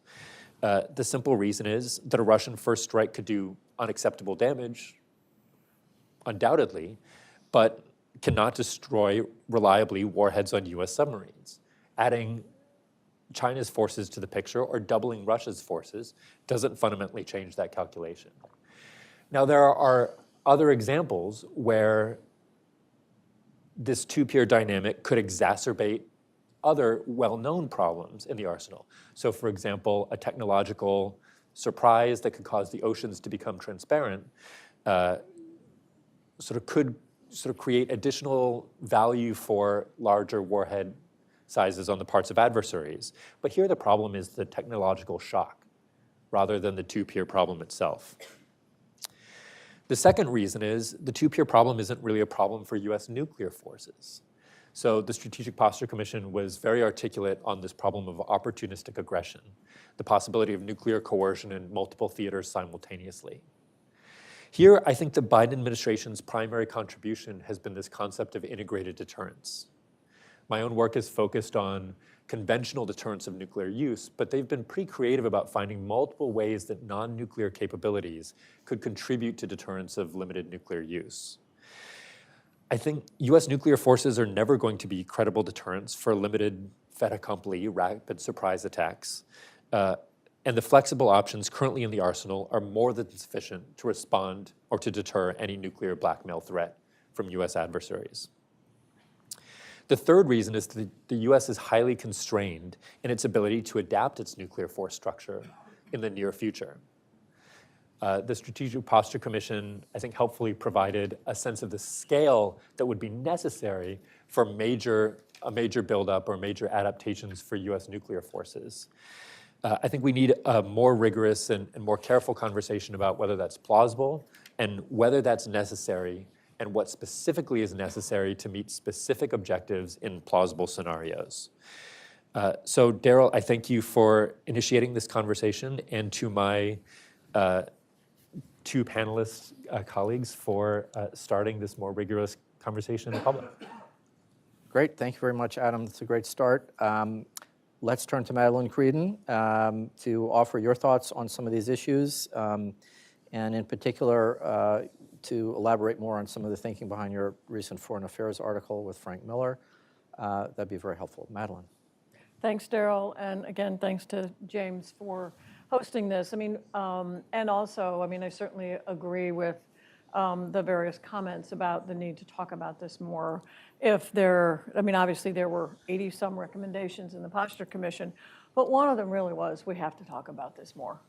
The simple reason is that a Russian first strike could do unacceptable damage, undoubtedly, but cannot destroy reliably warheads on US submarines. Adding China's forces to the picture or doubling Russia's forces doesn't fundamentally change that calculation. Now, there are other examples where this two-peer dynamic could exacerbate other well-known problems in the arsenal. So, for example, a technological surprise that could cause the oceans to become transparent could create additional value for larger warhead sizes on the parts of adversaries. But here the problem is the technological shock rather than the two-peer problem itself. The second reason is the two-peer problem isn't really a problem for US nuclear forces. So the Strategic Posture Commission was very articulate on this problem of opportunistic aggression, the possibility of nuclear coercion in multiple theaters simultaneously. Here, I think the Biden administration's primary contribution has been this concept of integrated deterrence. My own work is focused on conventional deterrence of nuclear use, but they've been pretty creative about finding multiple ways that non-nuclear capabilities could contribute to deterrence of limited nuclear use. I think US nuclear forces are never going to be credible deterrents for limited fait accompli, rapid surprise attacks, and the flexible options currently in the arsenal are more than sufficient to respond or to deter any nuclear blackmail threat from US adversaries. The third reason is that the US is highly constrained in its ability to adapt its nuclear force structure in the near future. The Strategic Posture Commission, I think, helpfully provided a sense of the scale that would be necessary for a major buildup or major adaptations for US nuclear forces. I think we need a more rigorous and more careful conversation about whether that's plausible and whether that's necessary and what specifically is necessary to meet specific objectives in plausible scenarios. So Daryl, I thank you for initiating this conversation, and to my two panelist colleagues for starting this more rigorous conversation in the public. Great, thank you very much, Adam. That's a great start. Let's turn to Madelyn Creedon to offer your thoughts on some of these issues, and in particular, to elaborate more on some of the thinking behind your recent Foreign Affairs article with Frank Miller, that'd be very helpful. Madelyn. Thanks, Daryl, and again, thanks to James for hosting this. I mean, and also, I mean, I certainly agree with the various comments about the need to talk about this more. If there, I mean, obviously there were 80-some recommendations in the Posture Commission, but one of them really was we have to talk about this more.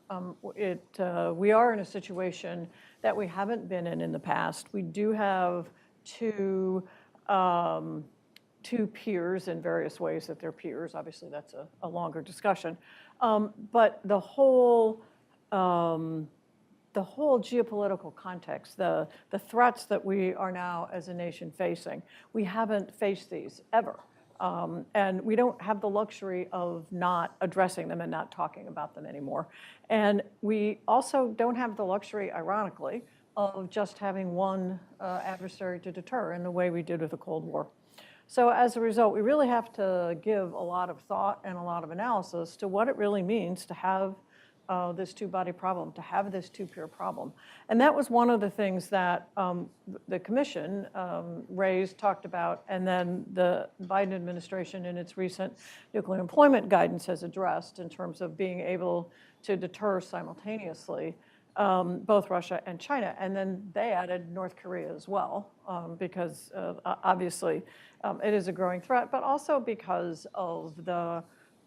We are in a situation that we haven't been in the past. We do have two peers in various ways that they're peers. Obviously, that's a longer discussion. But the whole geopolitical context, the threats that we are now as a nation facing, we haven't faced these ever. And we don't have the luxury of not addressing them and not talking about them anymore. And we also don't have the luxury, ironically, of just having one adversary to deter in the way we did with the Cold War. So as a result, we really have to give a lot of thought and a lot of analysis to what it really means to have this two-body problem, to have this two-peer problem. And that was one of the things that the Commission raised, talked about, and then the Biden administration in its recent nuclear employment guidance has addressed in terms of being able to deter simultaneously both Russia and China. And then they added North Korea as well, because obviously it is a growing threat, but also because of the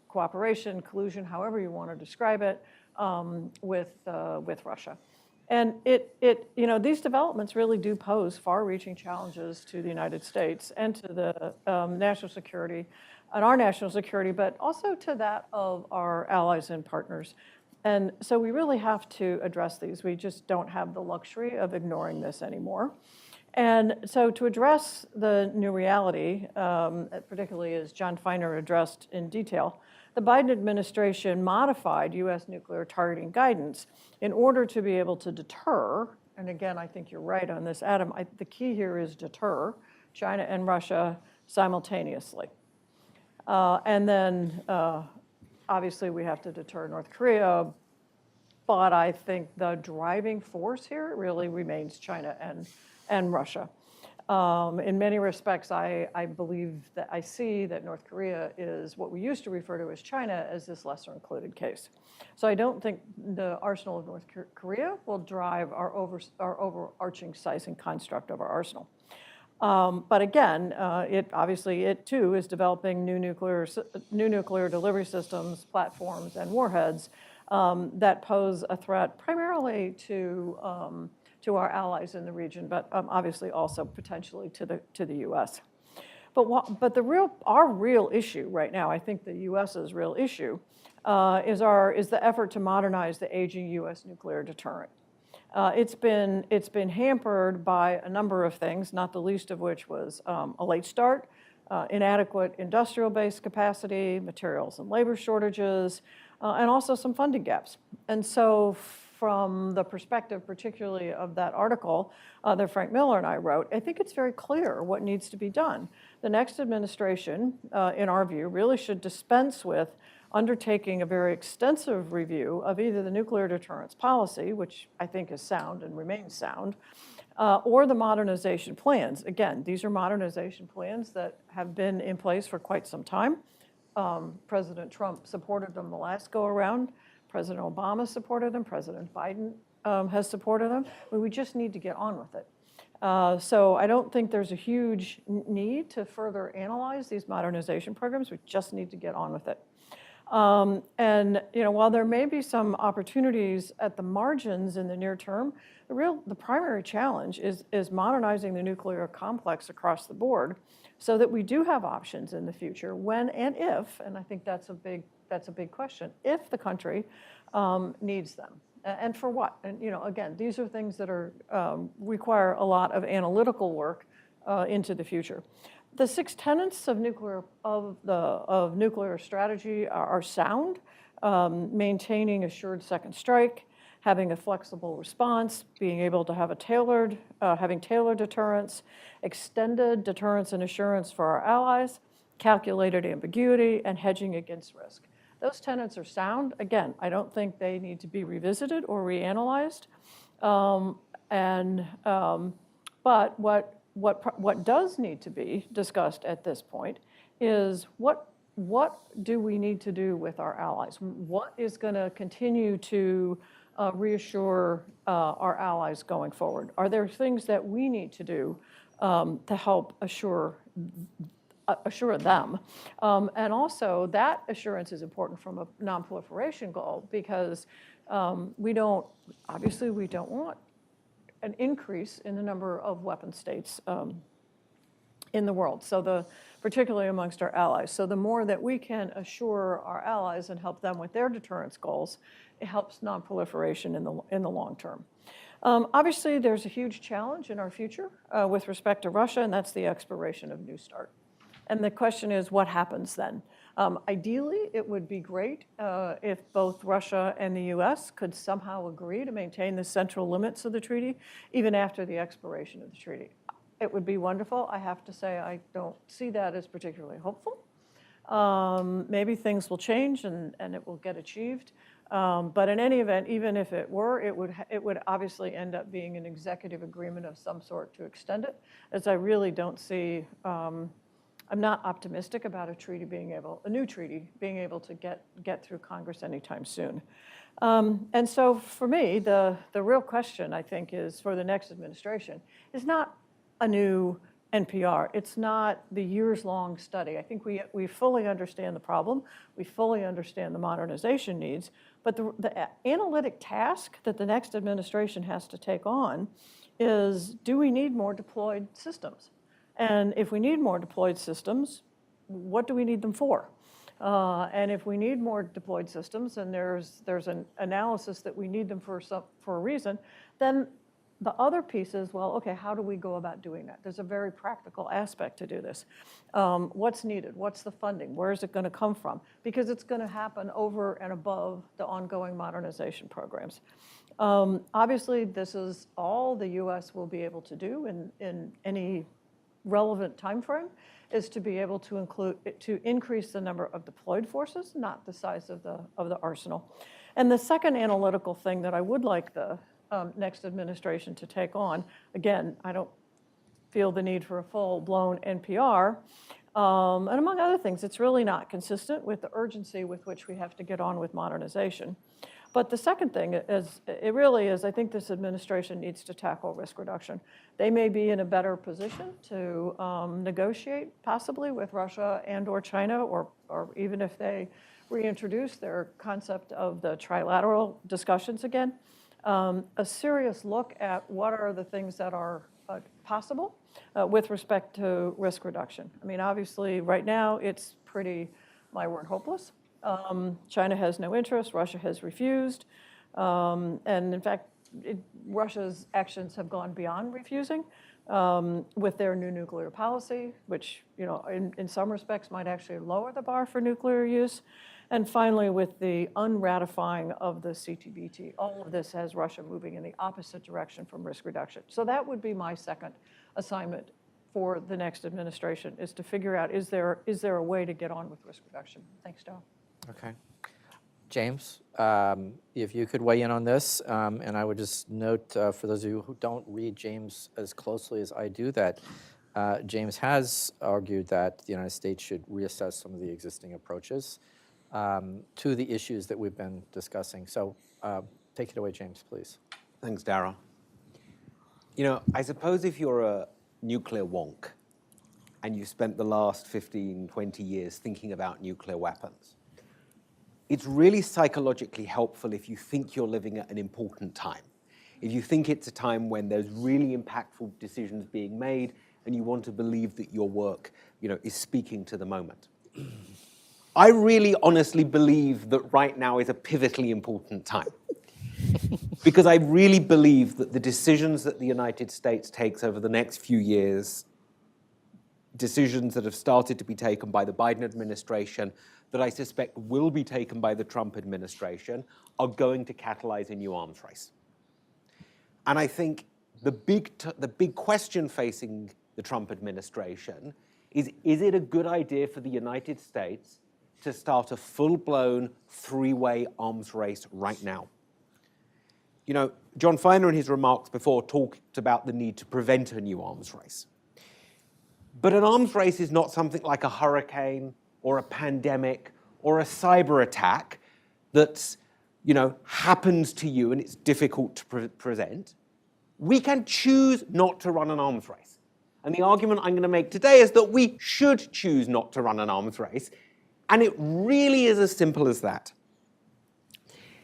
cooperation, collusion, however you want to describe it, with Russia. And these developments really do pose far-reaching challenges to the United States and to the national security, and our national security, but also to that of our allies and partners. And so we really have to address these. We just don't have the luxury of ignoring this anymore. And so to address the new reality, particularly as John Feiner addressed in detail, the Biden administration modified U.S. nuclear targeting guidance in order to be able to deter, and again, I think you're right on this, Adam, the key here is deter China and Russia simultaneously. And then obviously we have to deter North Korea, but I think the driving force here really remains China and Russia. In many respects, I believe that I see that North Korea is what we used to refer to as China as this lesser included case. So I don't think the arsenal of North Korea will drive our overarching size and construct of our arsenal. But again, it too is developing new nuclear delivery systems, platforms, and warheads that pose a threat primarily to our allies in the region, but obviously also potentially to the U.S. But our real issue right now, I think the U.S.'s real issue, is the effort to modernize the aging U.S. nuclear deterrent. It's been hampered by a number of things, not the least of which was a late start, inadequate industrial base capacity, materials and labor shortages, and also some funding gaps. And so from the perspective particularly of that article that Frank Miller and I wrote, I think it's very clear what needs to be done. The next administration, in our view, really should dispense with undertaking a very extensive review of either the nuclear deterrence policy, which I think is sound and remains sound, or the modernization plans. Again, these are modernization plans that have been in place for quite some time. President Trump supported them the last go-around. President Obama supported them. President Biden has supported them. But we just need to get on with it. So I don't think there's a huge need to further analyze these modernization programs. We just need to get on with it. And while there may be some opportunities at the margins in the near term, the primary challenge is modernizing the nuclear complex across the board so that we do have options in the future when and if, and I think that's a big question, if the country needs them. And for what? And again, these are things that require a lot of analytical work into the future. The 6 tenets of nuclear strategy are sound: maintaining assured second strike, having a flexible response, being able to have having tailored deterrence, extended deterrence and assurance for our allies, calculated ambiguity, and hedging against risk. Those tenets are sound. Again, I don't think they need to be revisited or reanalyzed. And but what does need to be discussed at this point is what do we need to do with our allies? What is going to continue to reassure our allies going forward? Are there things that we need to do to help assure them? And also, that assurance is important from a nonproliferation goal because we don't want an increase in the number of weapon states in the world, particularly amongst our allies. So the more that we can assure our allies and help them with their deterrence goals, it helps nonproliferation in the long term. Obviously, there's a huge challenge in our future with respect to Russia, and that's the expiration of New START. And the question is, what happens then? Ideally, it would be great if both Russia and the US could somehow agree to maintain the central limits of the treaty, even after the expiration of the treaty. It would be wonderful. I have to say, I don't see that as particularly hopeful. Maybe things will change and it will get achieved. But in any event, even if it were, it would obviously end up being an executive agreement of some sort to extend it, as I really don't see. I'm not optimistic about a new treaty being able to get through Congress anytime soon. And so for me, the real question, I think, is for the next administration is not a new NPR. It's not the years-long study. I think we fully understand the problem. We fully understand the modernization needs. But the analytic task that the next administration has to take on is, do we need more deployed systems? And if we need more deployed systems, what do we need them for? And if we need more deployed systems, and there's an analysis that we need them for a reason, then the other piece is, well, okay, how do we go about doing that? There's a very practical aspect to do this. What's needed? What's the funding? Where is it going to come from? Because it's going to happen over and above the ongoing modernization programs. Obviously, this is all the U.S. will be able to do in any relevant time frame, is to be able to increase the number of deployed forces, not the size of the arsenal. And the second analytical thing that I would like the next administration to take on, again, I don't feel the need for a full-blown NPR, and among other things, it's really not consistent with the urgency with which we have to get on with modernization. But the second thing is, I think this administration needs to tackle risk reduction. They may be in a better position to negotiate, possibly, with Russia and or China, or even if they reintroduce their concept of the trilateral discussions again, a serious look at what are the things that are possible with respect to risk reduction. I mean, obviously, right now, it's pretty, my word, hopeless. China has no interest, Russia has refused, and in fact, Russia's actions have gone beyond refusing with their new nuclear policy, which, in some respects might actually lower the bar for nuclear use. And finally, with the unratifying of the CTBT, all of this has Russia moving in the opposite direction from risk reduction. So that would be my second assignment for the next administration, is to figure out, is there a way to get on with risk reduction? Thanks, Daryl. Okay. James, if you could weigh in on this, and I would just note for those of you who don't read James as closely as I do, that James has argued that the United States should reassess some of the existing approaches to the issues that we've been discussing. So take it away, James, please. Thanks, Daryl. I suppose if you're a nuclear wonk and you spent the last 15, 20 years thinking about nuclear weapons, it's really psychologically helpful if you think you're living at an important time. If you think it's a time when there's really impactful decisions being made and you want to believe that your work, is speaking to the moment. I really honestly believe that right now is a pivotally important time. Because I really believe that the decisions that the United States takes over the next few years, decisions that have started to be taken by the Biden administration, that I suspect will be taken by the Trump administration, are going to catalyze a new arms race. And I think the big question facing the Trump administration is it a good idea for the United States to start a full-blown three-way arms race right now? John Feiner in his remarks before talked about the need to prevent a new arms race. But an arms race is not something like a hurricane or a pandemic or a cyber attack that's, happens to you and it's difficult to present. We can choose not to run an arms race. And the argument I'm going to make today is that we should choose not to run an arms race. And it really is as simple as that.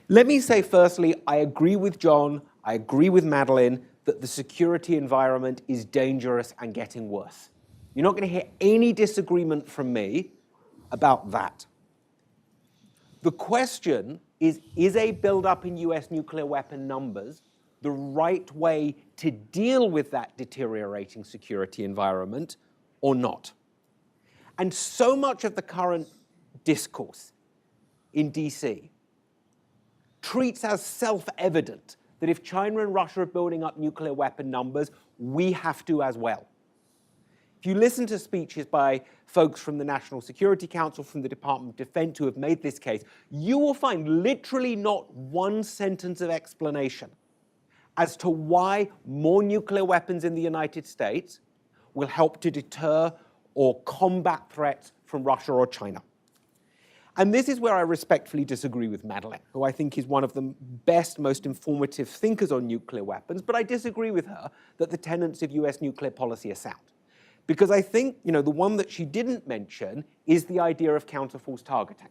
Let me say firstly, I agree with John, I agree with Madelyn that the security environment is dangerous and getting worse. You're not going to hear any disagreement from me about that. The question is a buildup in US nuclear weapon numbers the right way to deal with that deteriorating security environment or not? And so much of the current discourse in DC treats as self-evident that if China and Russia are building up nuclear weapon numbers, we have to as well. If you listen to speeches by folks from the National Security Council, from the Department of Defense who have made this case, you will find literally not one sentence of explanation as to why more nuclear weapons in the United States will help to deter or combat threats from Russia or China. And this is where I respectfully disagree with Madelyn, who I think is one of the best, most informative thinkers on nuclear weapons, but I disagree with her that the tenets of US nuclear policy are sound. Because I think, the one that she didn't mention is the idea of counterforce targeting.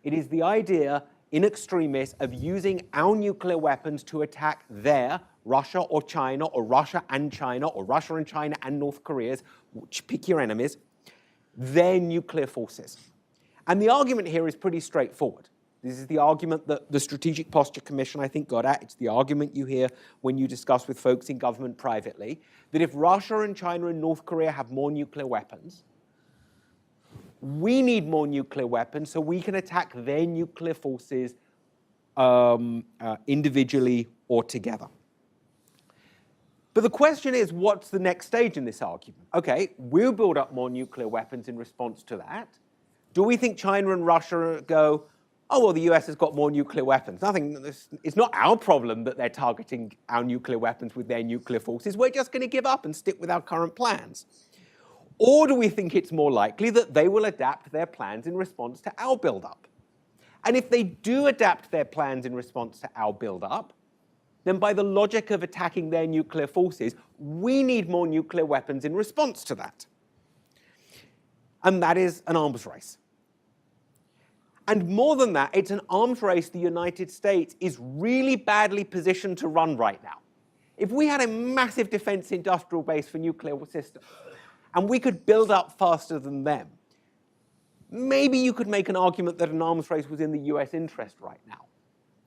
It is the idea, in extremis, of using our nuclear weapons to attack Russia or China, or Russia and China, or Russia and China and North Korea's, pick your enemies, their nuclear forces. And the argument here is pretty straightforward. This is the argument that the Strategic Posture Commission, I think, got at. It's the argument you hear when you discuss with folks in government privately, that if Russia and China and North Korea have more nuclear weapons, we need more nuclear weapons so we can attack their nuclear forces individually or together. But the question is, what's the next stage in this argument? Okay, we'll build up more nuclear weapons in response to that. Do we think China and Russia go, oh, well, the US has got more nuclear weapons? It's not our problem that they're targeting our nuclear weapons with their nuclear forces. We're just going to give up and stick with our current plans. Or do we think it's more likely that they will adapt their plans in response to our buildup? And if they do adapt their plans in response to our buildup, then by the logic of attacking their nuclear forces, we need more nuclear weapons in response to that. And that is an arms race. And more than that, it's an arms race the United States is really badly positioned to run right now. If we had a massive defense industrial base for nuclear systems, and we could build up faster than them, maybe you could make an argument that an arms race was in the US interest right now.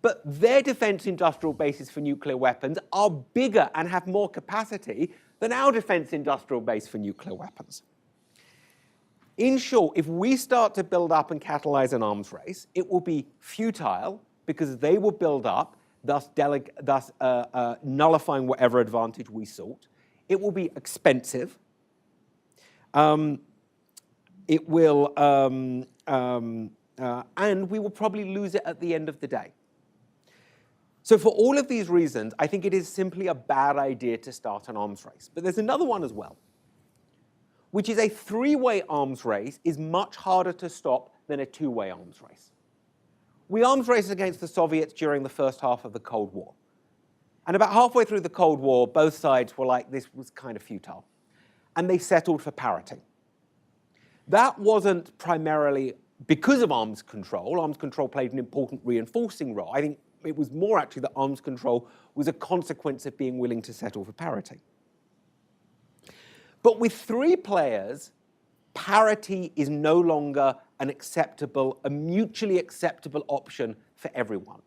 But their defense industrial bases for nuclear weapons are bigger and have more capacity than our defense industrial base for nuclear weapons. In short, if we start to build up and catalyze an arms race, it will be futile because they will build up, thus nullifying whatever advantage we sought. It will be expensive. And we will probably lose it at the end of the day. So for all of these reasons, I think it is simply a bad idea to start an arms race. But there's another one as well, which is a three-way arms race is much harder to stop than a two-way arms race. We arms raced against the Soviets during the first half of the Cold War. And about halfway through the Cold War, both sides were like, this was kind of futile. And they settled for parity. That wasn't primarily because of arms control. Arms control played an important reinforcing role. I think it was more actually that arms control was a consequence of being willing to settle for parity. But with three players, parity is no longer a mutually acceptable option for everyone.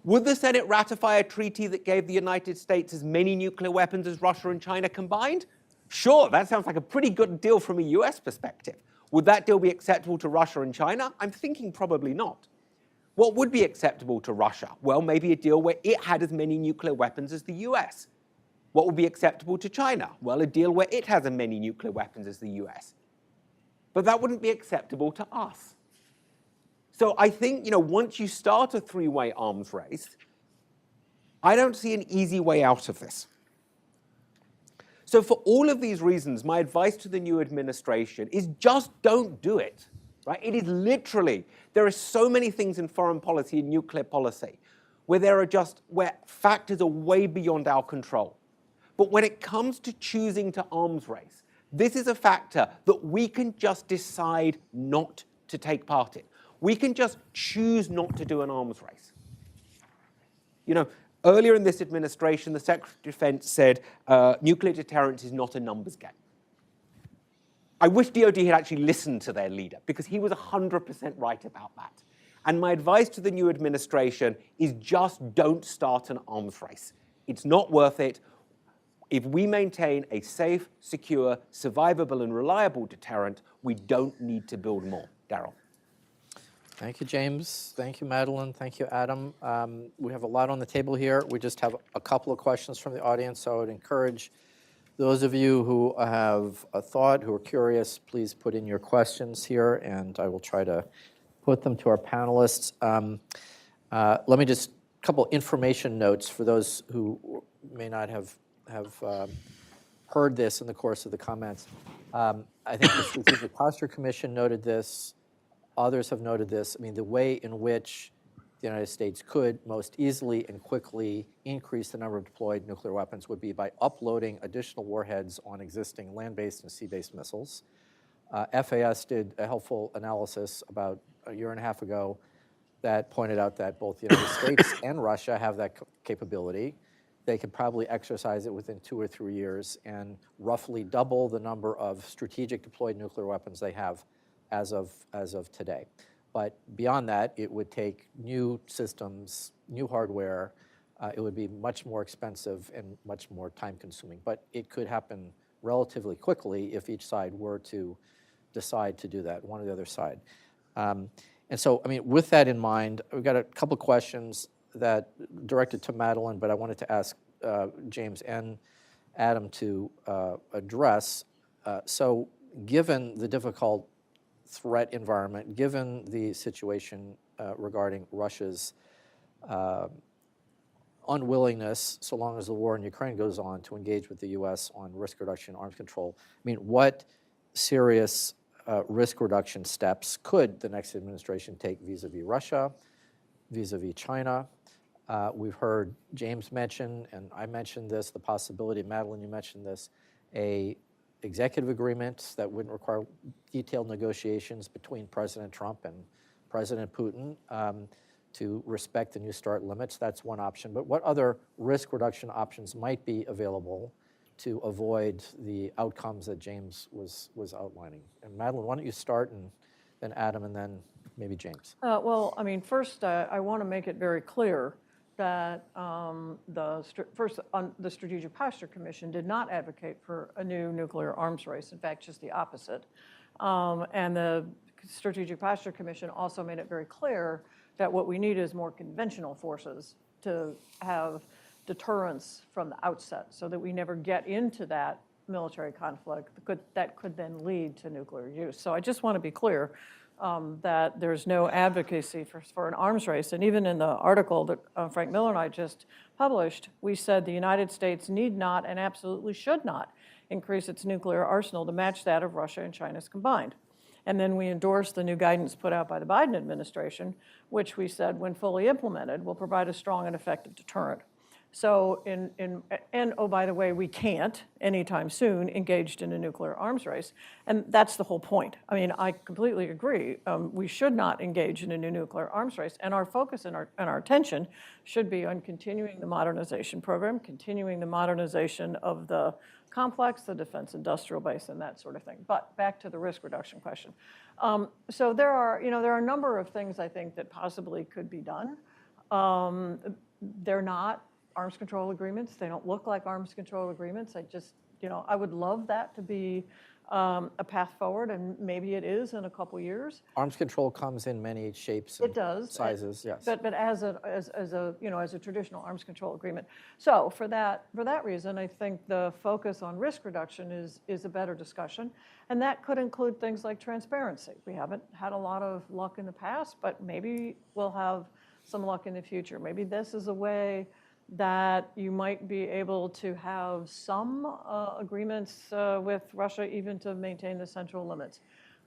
Would the Senate ratify a treaty that gave the United States as many nuclear weapons as Russia and China combined? Sure, that sounds like a pretty good deal from a US perspective. Would that deal be acceptable to Russia and China? I'm thinking probably not. What would be acceptable to Russia? Well, maybe a deal where it had as many nuclear weapons as the US. What would be acceptable to China? Well, a deal where it has as many nuclear weapons as the US. But that wouldn't be acceptable to us. So I think, once you start a three-way arms race, I don't see an easy way out of this. So for all of these reasons, my advice to the new administration is just don't do it. Right? It is literally, there are so many things in foreign policy and nuclear policy where factors are way beyond our control. But when it comes to choosing to arms race, this is a factor that we can just decide not to take part in. We can just choose not to do an arms race. Earlier in this administration, the Secretary of Defense said nuclear deterrence is not a numbers game. I wish DOD had actually listened to their leader, because he was 100% right about that. And my advice to the new administration is just don't start an arms race. It's not worth it. If we maintain a safe, secure, survivable, and reliable deterrent, we don't need to build more. Daryl. Thank you, James. Thank you, Madelyn. Thank you, Adam. We have a lot on the table here. We just have a couple of questions from the audience, so I would encourage those of you who have a thought, who are curious, please put in your questions here, and I will try to put them to our panelists. Let me just, a couple information notes for those who may not have heard this in the course of the comments. I think the Strategic Posture Commission noted this. Others have noted this. I mean, the way in which the United States could most easily and quickly increase the number of deployed nuclear weapons would be by uploading additional warheads on existing land-based and sea-based missiles. FAS did a helpful analysis about a year and a half ago that pointed out that both the United States and Russia have that capability. They could probably exercise it within 2 or 3 years and roughly double the number of strategic deployed nuclear weapons they have as of today. But beyond that, it would take new systems, new hardware. It would be much more expensive and much more time-consuming. But it could happen relatively quickly if each side were to decide to do that, one or the other side. And so, I mean, with that in mind, we've got a couple questions that directed to Madelyn, but I wanted to ask James and Adam to address. So given the difficult threat environment, given the situation regarding Russia's unwillingness, so long as the war in Ukraine goes on, to engage with the U.S. on risk reduction, arms control, I mean, what serious risk reduction steps could the next administration take vis-a-vis Russia, vis-a-vis China? We've heard James mention, and I mentioned this, the possibility, Madelyn, you mentioned this, a executive agreement that wouldn't require detailed negotiations between President Trump and President Putin to respect the New START limits. That's one option. But what other risk reduction options might be available to avoid the outcomes that James was outlining? And Madelyn, why don't you start, and then Adam, and then maybe James. Well, I mean, first, I want to make it very clear that the Strategic Posture Commission did not advocate for a new nuclear arms race. In fact, just the opposite. And the Strategic Posture Commission also made it very clear that what we need is more conventional forces to have deterrence from the outset, so that we never get into that military conflict that could then lead to nuclear use. So I just want to be clear that there's no advocacy for an arms race. And even in the article that Frank Miller and I just published, we said the United States need not and absolutely should not increase its nuclear arsenal to match that of Russia and China's combined. And then we endorsed the new guidance put out by the Biden administration, which we said, when fully implemented, will provide a strong and effective deterrent. So, and oh, by the way, we can't anytime soon engaged in a nuclear arms race. And that's the whole point. I mean, I completely agree. We should not engage in a new nuclear arms race. And our focus and our attention should be on continuing the modernization program, continuing the modernization of the complex, the defense industrial base, and that sort of thing. But back to the risk reduction question. So there are a number of things I think that possibly could be done. They're not arms control agreements. They don't look like arms control agreements. I would love that to be a path forward, and maybe it is in a couple years. Arms control comes in many shapes and It does. sizes, yes. But as a traditional arms control agreement. So for that reason, I think the focus on risk reduction is a better discussion, and that could include things like transparency. We haven't had a lot of luck in the past, but maybe we'll have some luck in the future. Maybe this is a way that you might be able to have some agreements with Russia even to maintain the central limits.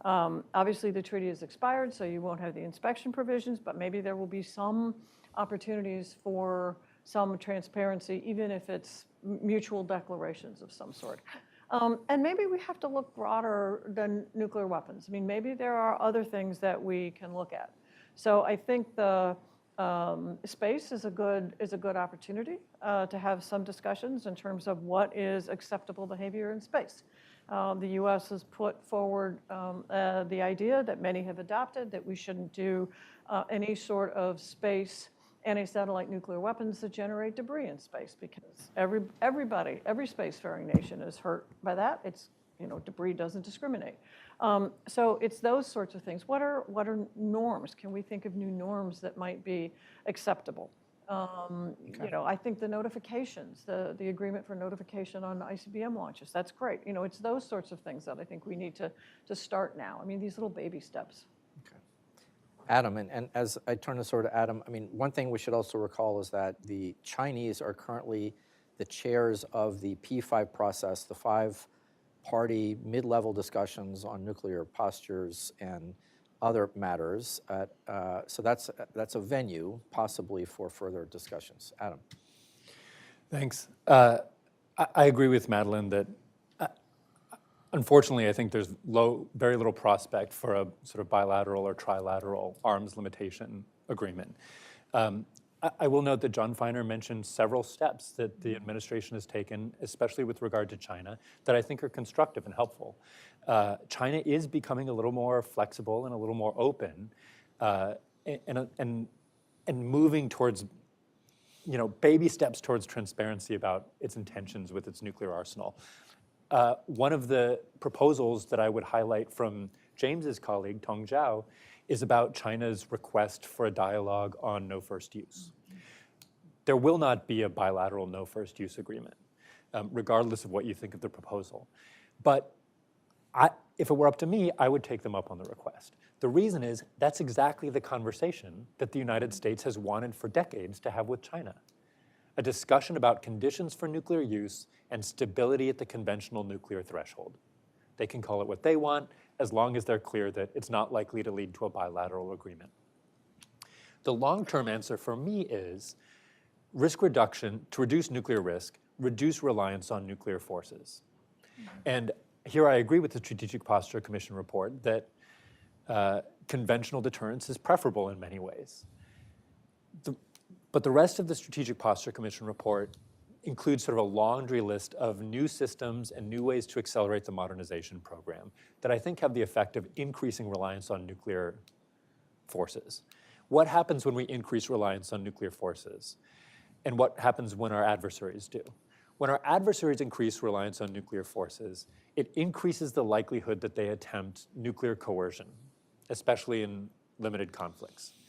Obviously, the treaty has expired, so you won't have the inspection provisions, but maybe there will be some opportunities for some transparency, even if it's mutual declarations of some sort. And maybe we have to look broader than nuclear weapons. I mean, maybe there are other things that we can look at. So I think the space is a good opportunity to have some discussions in terms of what is acceptable behavior in space. The U.S. has put forward the idea that many have adopted that we shouldn't do any sort of space anti-satellite nuclear weapons that generate debris in space, because every spacefaring nation is hurt by that. Debris doesn't discriminate. So it's those sorts of things. What are norms? Can we think of new norms that might be acceptable? I think the notifications, the agreement for notification on ICBM launches, that's great. It's those sorts of things that I think we need to start now. I mean, these little baby steps. Okay. Adam, and as I turn this over to Adam, I mean, one thing we should also recall is that the Chinese are currently the chairs of the P5 process, the five-party mid-level discussions on nuclear postures and other matters. So that's a venue possibly for further discussions. Adam. Thanks. I agree with Madelyn that unfortunately I think there's very little prospect for a sort of bilateral or trilateral arms limitation agreement. I will note that John Feiner mentioned several steps that the administration has taken, especially with regard to China, that I think are constructive and helpful. China is becoming a little more flexible and a little more open, and moving towards, baby steps towards transparency about its intentions with its nuclear arsenal. One of the proposals that I would highlight from James's colleague, Tong Zhao, is about China's request for a dialogue on no first use. There will not be a bilateral no first use agreement, regardless of what you think of the proposal. But if it were up to me, I would take them up on the request. The reason is that's exactly the conversation that the United States has wanted for decades to have with China. A discussion about conditions for nuclear use and stability at the conventional nuclear threshold. They can call it what they want, as long as they're clear that it's not likely to lead to a bilateral agreement. The long-term answer for me is risk reduction, to reduce nuclear risk, reduce reliance on nuclear forces. And here I agree with the Strategic Posture Commission report that conventional deterrence is preferable in many ways. But the rest of the Strategic Posture Commission report includes sort of a laundry list of new systems and new ways to accelerate the modernization program that I think have the effect of increasing reliance on nuclear forces. What happens when we increase reliance on nuclear forces? And what happens when our adversaries do? When our adversaries increase reliance on nuclear forces, it increases the likelihood that they attempt nuclear coercion, especially in limited conflicts.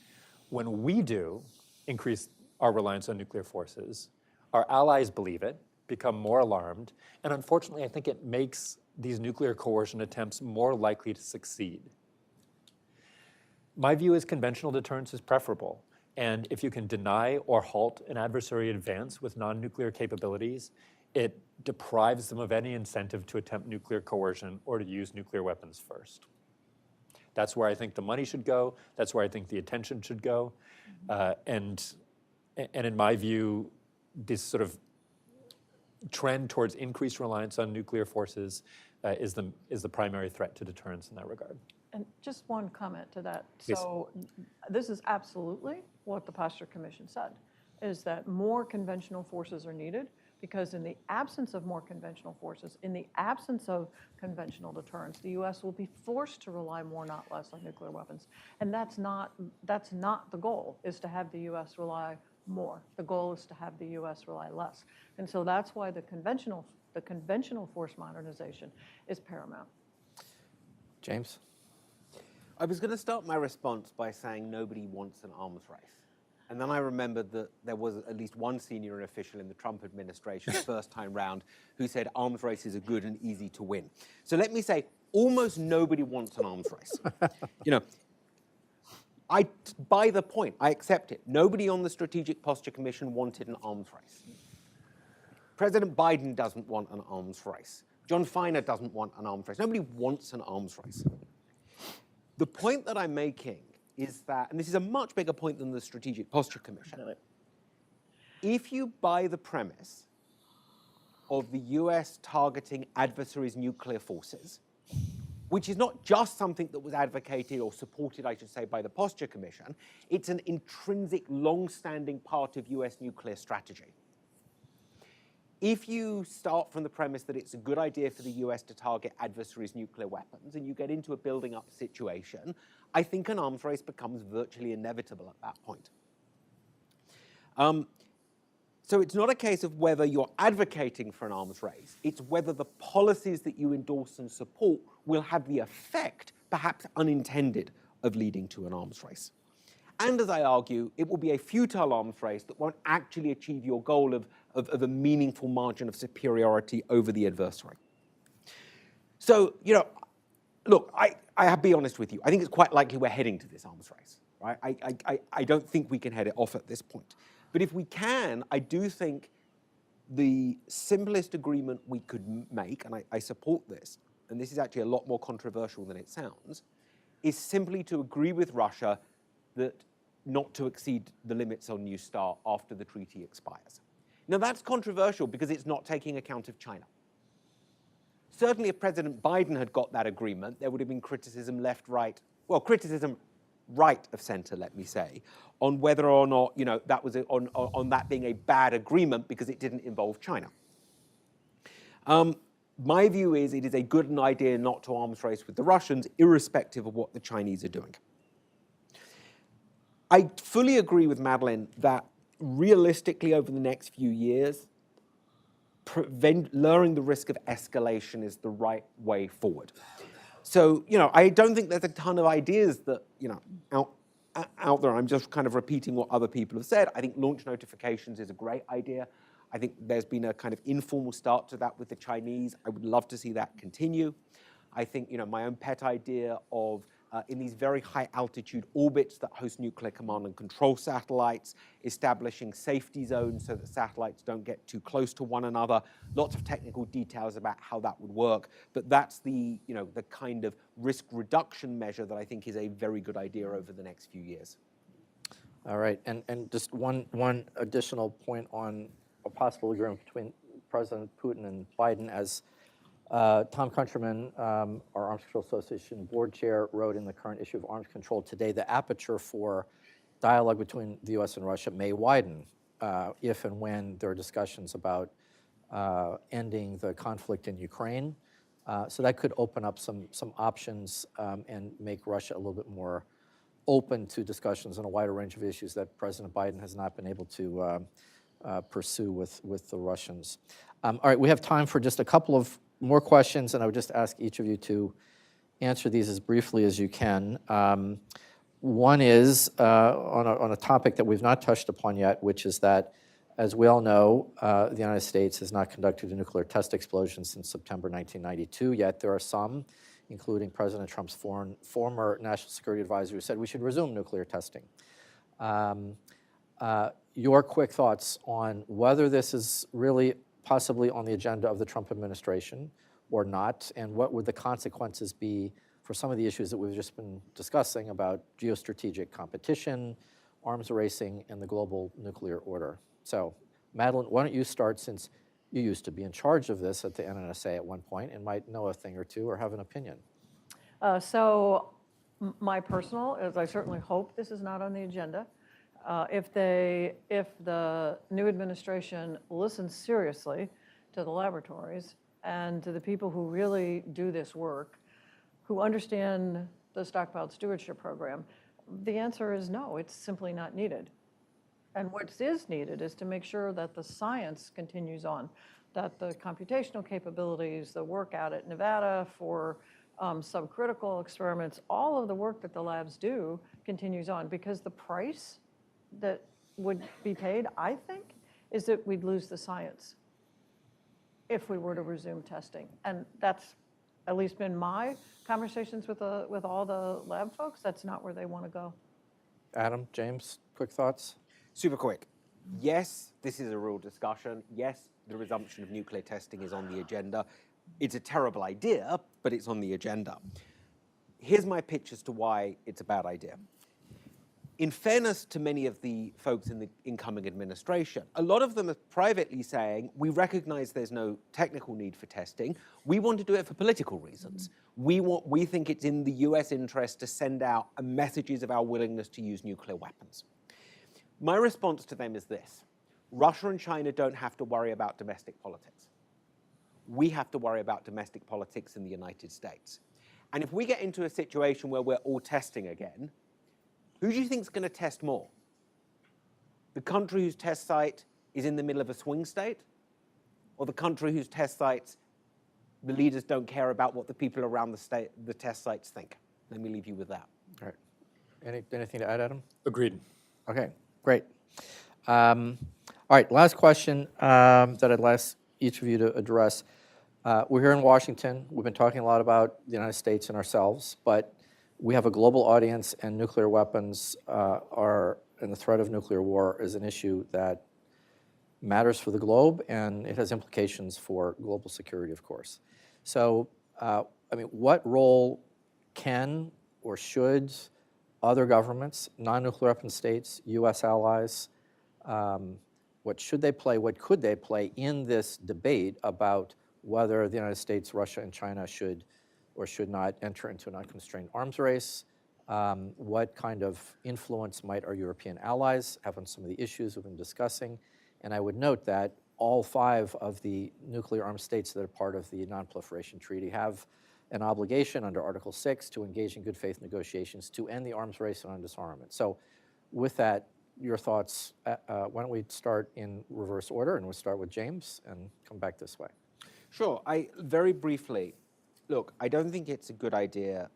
When we do increase our reliance on nuclear forces, our allies believe it, become more alarmed, and unfortunately, I think it makes these nuclear coercion attempts more likely to succeed. My view is conventional deterrence is preferable, and if you can deny or halt an adversary advance with non-nuclear capabilities, it deprives them of any incentive to attempt nuclear coercion or to use nuclear weapons first. That's where I think the money should go. That's where I think the attention should go. And in my view, this sort of trend towards increased reliance on nuclear forces is the primary threat to deterrence in that regard. And just one comment to that. Please. So this is absolutely what the Posture Commission said, is that more conventional forces are needed, because in the absence of more conventional forces, in the absence of conventional deterrence, the U.S. will be forced to rely more, not less, on nuclear weapons. And that's not the goal, is to have the U.S. rely more. The goal is to have the U.S. rely less. And so that's why the conventional force modernization is paramount. James? I was going to start my response by saying nobody wants an arms race. And then I remembered that there was at least one senior official in the Trump administration first time round who said arms races are good and easy to win. So let me say, almost nobody wants an arms race. You know, I buy the point. I accept it. Nobody on the Strategic Posture Commission wanted an arms race. President Biden doesn't want an arms race. John Feiner doesn't want an arms race. Nobody wants an arms race. The point that I'm making is that, and this is a much bigger point than the Strategic Posture Commission, if you buy the premise of the US targeting adversaries' nuclear forces, which is not just something that was advocated or supported, I should say, by the Posture Commission, it's an intrinsic, long-standing part of US nuclear strategy. If you start from the premise that it's a good idea for the US to target adversaries' nuclear weapons, and you get into a building up situation, I think an arms race becomes virtually inevitable at that point. So it's not a case of whether you're advocating for an arms race, it's whether the policies that you endorse and support will have the effect, perhaps unintended, of leading to an arms race. And as I argue, it will be a futile arms race that won't actually achieve your goal of a meaningful margin of superiority over the adversary. So, you know, look, I have to be honest with you. I think it's quite likely we're heading to this arms race, right? I don't think we can head it off at this point. But if we can, I do think the simplest agreement we could make, and I support this, and this is actually a lot more controversial than it sounds, is simply to agree with Russia that not to exceed the limits on New START after the treaty expires. Now that's controversial because it's not taking account of China. Certainly if President Biden had got that agreement, there would have been criticism left, right, well, criticism right of center, let me say, on whether or not, you know, that was on that being a bad agreement because it didn't involve China. My view is it is a good idea not to arms race with the Russians, irrespective of what the Chinese are doing. I fully agree with Madelyn that realistically over the next few years, lowering the risk of escalation is the right way forward. So, you know, I don't think there's a ton of ideas that, you know, out there. I'm just kind of repeating what other people have said. I think launch notifications is a great idea. I think there's been a kind of informal start to that with the Chinese. I would love to see that continue. I think, you know, my own pet idea of in these very high altitude orbits that host nuclear command and control satellites, establishing safety zones so that satellites don't get too close to one another. Lots of technical details about how that would work, but that's the, you know, the kind of risk reduction measure that I think is a very good idea over the next few years. All right, and just one additional point on a possible agreement between President Putin and Biden. As Tom Countryman, our Arms Control Association board chair, wrote in the current issue of Arms Control today, the aperture for dialogue between the U.S. and Russia may widen if and when there are discussions about ending the conflict in Ukraine. So that could open up some options and make Russia a little bit more open to discussions on a wider range of issues that President Biden has not been able to pursue with the Russians. All right, we have time for just a couple of more questions, and I would just ask each of you to answer these as briefly as you can. One is on a topic that we've not touched upon yet, which is that, as we all know, the United States has not conducted a nuclear test explosion since September 1992, yet there are some, including President Trump's former national security advisor, who said we should resume nuclear testing. Your quick thoughts on whether this is really possibly on the agenda of the Trump administration or not, and what would the consequences be for some of the issues that we've just been discussing about geostrategic competition, arms racing, and the global nuclear order. So, Madelyn, why don't you start, since you used to be in charge of this at the NNSA at one point and might know a thing or two or have an opinion. So my personal is I certainly hope this is not on the agenda. If the new administration listens seriously to the laboratories and to the people who really do this work, who understand the stockpiled stewardship program, the answer is no, it's simply not needed. And what is needed is to make sure that the science continues on, that the computational capabilities, the work out at Nevada for subcritical experiments, all of the work that the labs do continues on, because the price that would be paid, I think, is that we'd lose the science if we were to resume testing. And that's at least been my conversations with all the lab folks. That's not where they want to go. Adam, James, quick thoughts? Super quick. Yes, this is a real discussion. Yes, the resumption of nuclear testing is on the agenda. It's a terrible idea, but it's on the agenda. Here's my pitch as to why it's a bad idea. In fairness to many of the folks in the incoming administration, a lot of them are privately saying, we recognize there's no technical need for testing. We want to do it for political reasons. We think it's in the US interest to send out messages of our willingness to use nuclear weapons. My response to them is this: Russia and China don't have to worry about domestic politics. We have to worry about domestic politics in the United States. And if we get into a situation where we're all testing again, who do you think is going to test more? The country whose test site is in the middle of a swing state? Or the country whose test sites, the leaders don't care about what the people around the test sites think? Let me leave you with that. All right. Anything to add, Adam? Agreed. Okay, great. All right, last question that I'd ask each of you to address. We're here in Washington. We've been talking a lot about the United States and ourselves, but we have a global audience, and nuclear weapons and the threat of nuclear war is an issue that matters for the globe, and it has implications for global security, of course. So, what role can or should other governments, non-nuclear weapon states, U.S. allies, what should they play, what could they play in this debate about whether the United States, Russia, and China should or should not enter into an unconstrained arms race? What kind of influence might our European allies have on some of the issues we've been discussing? And I would note that all 5 of the nuclear armed states that are part of the nonproliferation treaty have an obligation under Article 6 to engage in good faith negotiations to end the arms race and on disarmament. So with that, your thoughts, why don't we start in reverse order, and we'll start with James and come back this way. Sure. Very briefly, look, I don't think it's a good idea.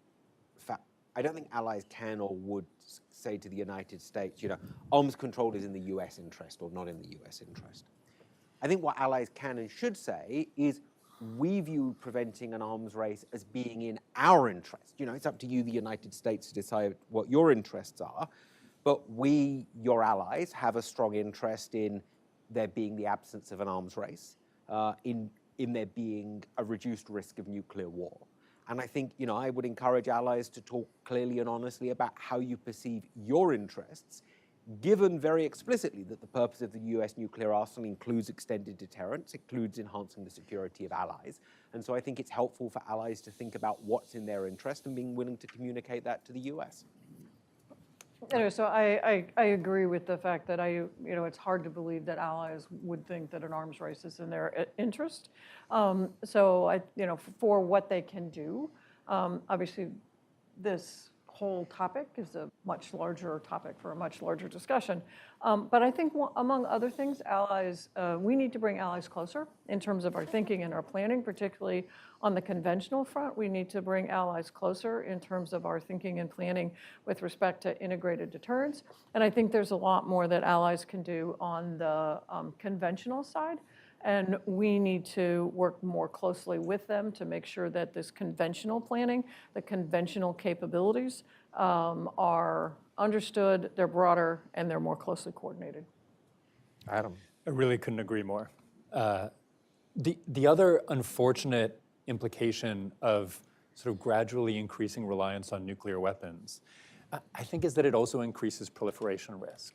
I don't think allies can or would say to the United States, arms control is in the US interest or not in the US interest. I think what allies can and should say is, we view preventing an arms race as being in our interest. It's up to you, the United States, to decide what your interests are. But we, your allies, have a strong interest in there being the absence of an arms race, in there being a reduced risk of nuclear war. And I think, I would encourage allies to talk clearly and honestly about how you perceive your interests, given very explicitly that the purpose of the US nuclear arsenal includes extended deterrence, includes enhancing the security of allies. And so I think it's helpful for allies to think about what's in their interest and being willing to communicate that to the US. Anyway, so I agree with the fact that it's hard to believe that allies would think that an arms race is in their interest. So for what they can do, obviously this whole topic is a much larger topic for a much larger discussion. But I think among other things, allies, we need to bring allies closer in terms of our thinking and our planning, particularly on the conventional front. We need to bring allies closer in terms of our thinking and planning with respect to integrated deterrence. And I think there's a lot more that allies can do on the conventional side. And we need to work more closely with them to make sure that this conventional planning, the conventional capabilities are understood, they're broader, and they're more closely coordinated. Adam. I really couldn't agree more. The other unfortunate implication of sort of gradually increasing reliance on nuclear weapons, I think, is that it also increases proliferation risk.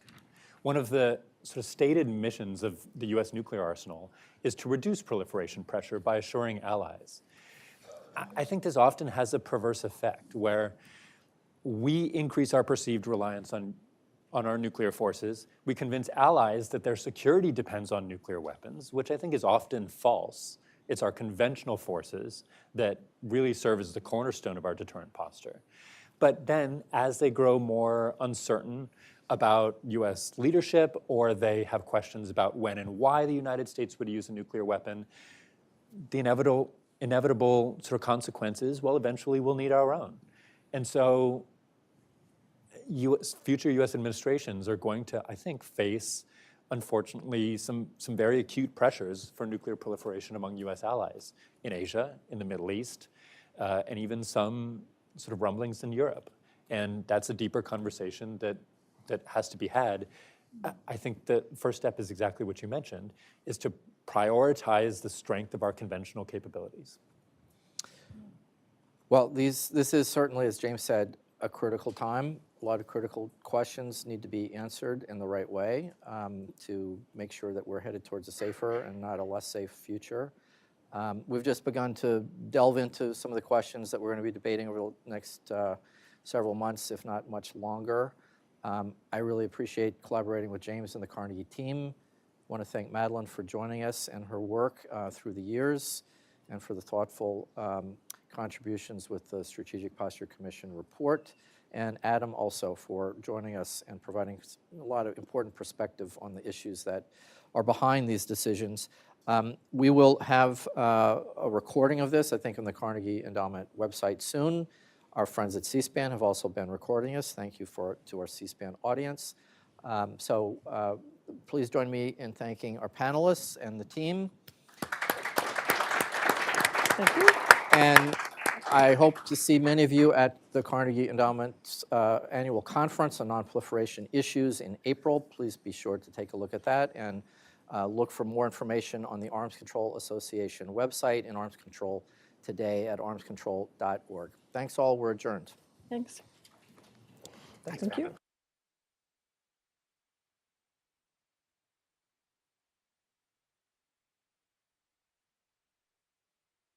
One of the sort of stated missions of the US nuclear arsenal is to reduce proliferation pressure by assuring allies. I think this often has a perverse effect where we increase our perceived reliance on our nuclear forces. We convince allies that their security depends on nuclear weapons, which I think is often false. It's our conventional forces that really serve as the cornerstone of our deterrent posture. But then as they grow more uncertain about US leadership, or they have questions about when and why the United States would use a nuclear weapon, the inevitable sort of consequences, well, eventually we'll need our own. And so future US administrations are going to, I think, face, unfortunately, some very acute pressures for nuclear proliferation among US allies in Asia, in the Middle East, and even some sort of rumblings in Europe. And that's a deeper conversation that has to be had. I think the first step is exactly what you mentioned, is to prioritize the strength of our conventional capabilities. Well, this is certainly, as James said, a critical time. A lot of critical questions need to be answered in the right way to make sure that we're headed towards a safer and not a less safe future. We've just begun to delve into some of the questions that we're going to be debating over the next several months, if not much longer. I really appreciate collaborating with James and the Carnegie team. I want to thank Madelyn for joining us and her work through the years, and for the thoughtful contributions with the Strategic Posture Commission report, and Adam also for joining us and providing a lot of important perspective on the issues that are behind these decisions. We will have a recording of this, I think, on the Carnegie Endowment website soon. Our friends at C-SPAN have also been recording us. Thank you to our C-SPAN audience. Please join me in thanking our panelists and the team. Thank you. And I hope to see many of you at the Carnegie Endowment's annual conference on nonproliferation issues in April. Please be sure to take a look at that, and look for more information on the Arms Control Association website and Arms Control Today at armscontrol.org. Thanks all, we're adjourned. Thanks. Thanks, Thank you.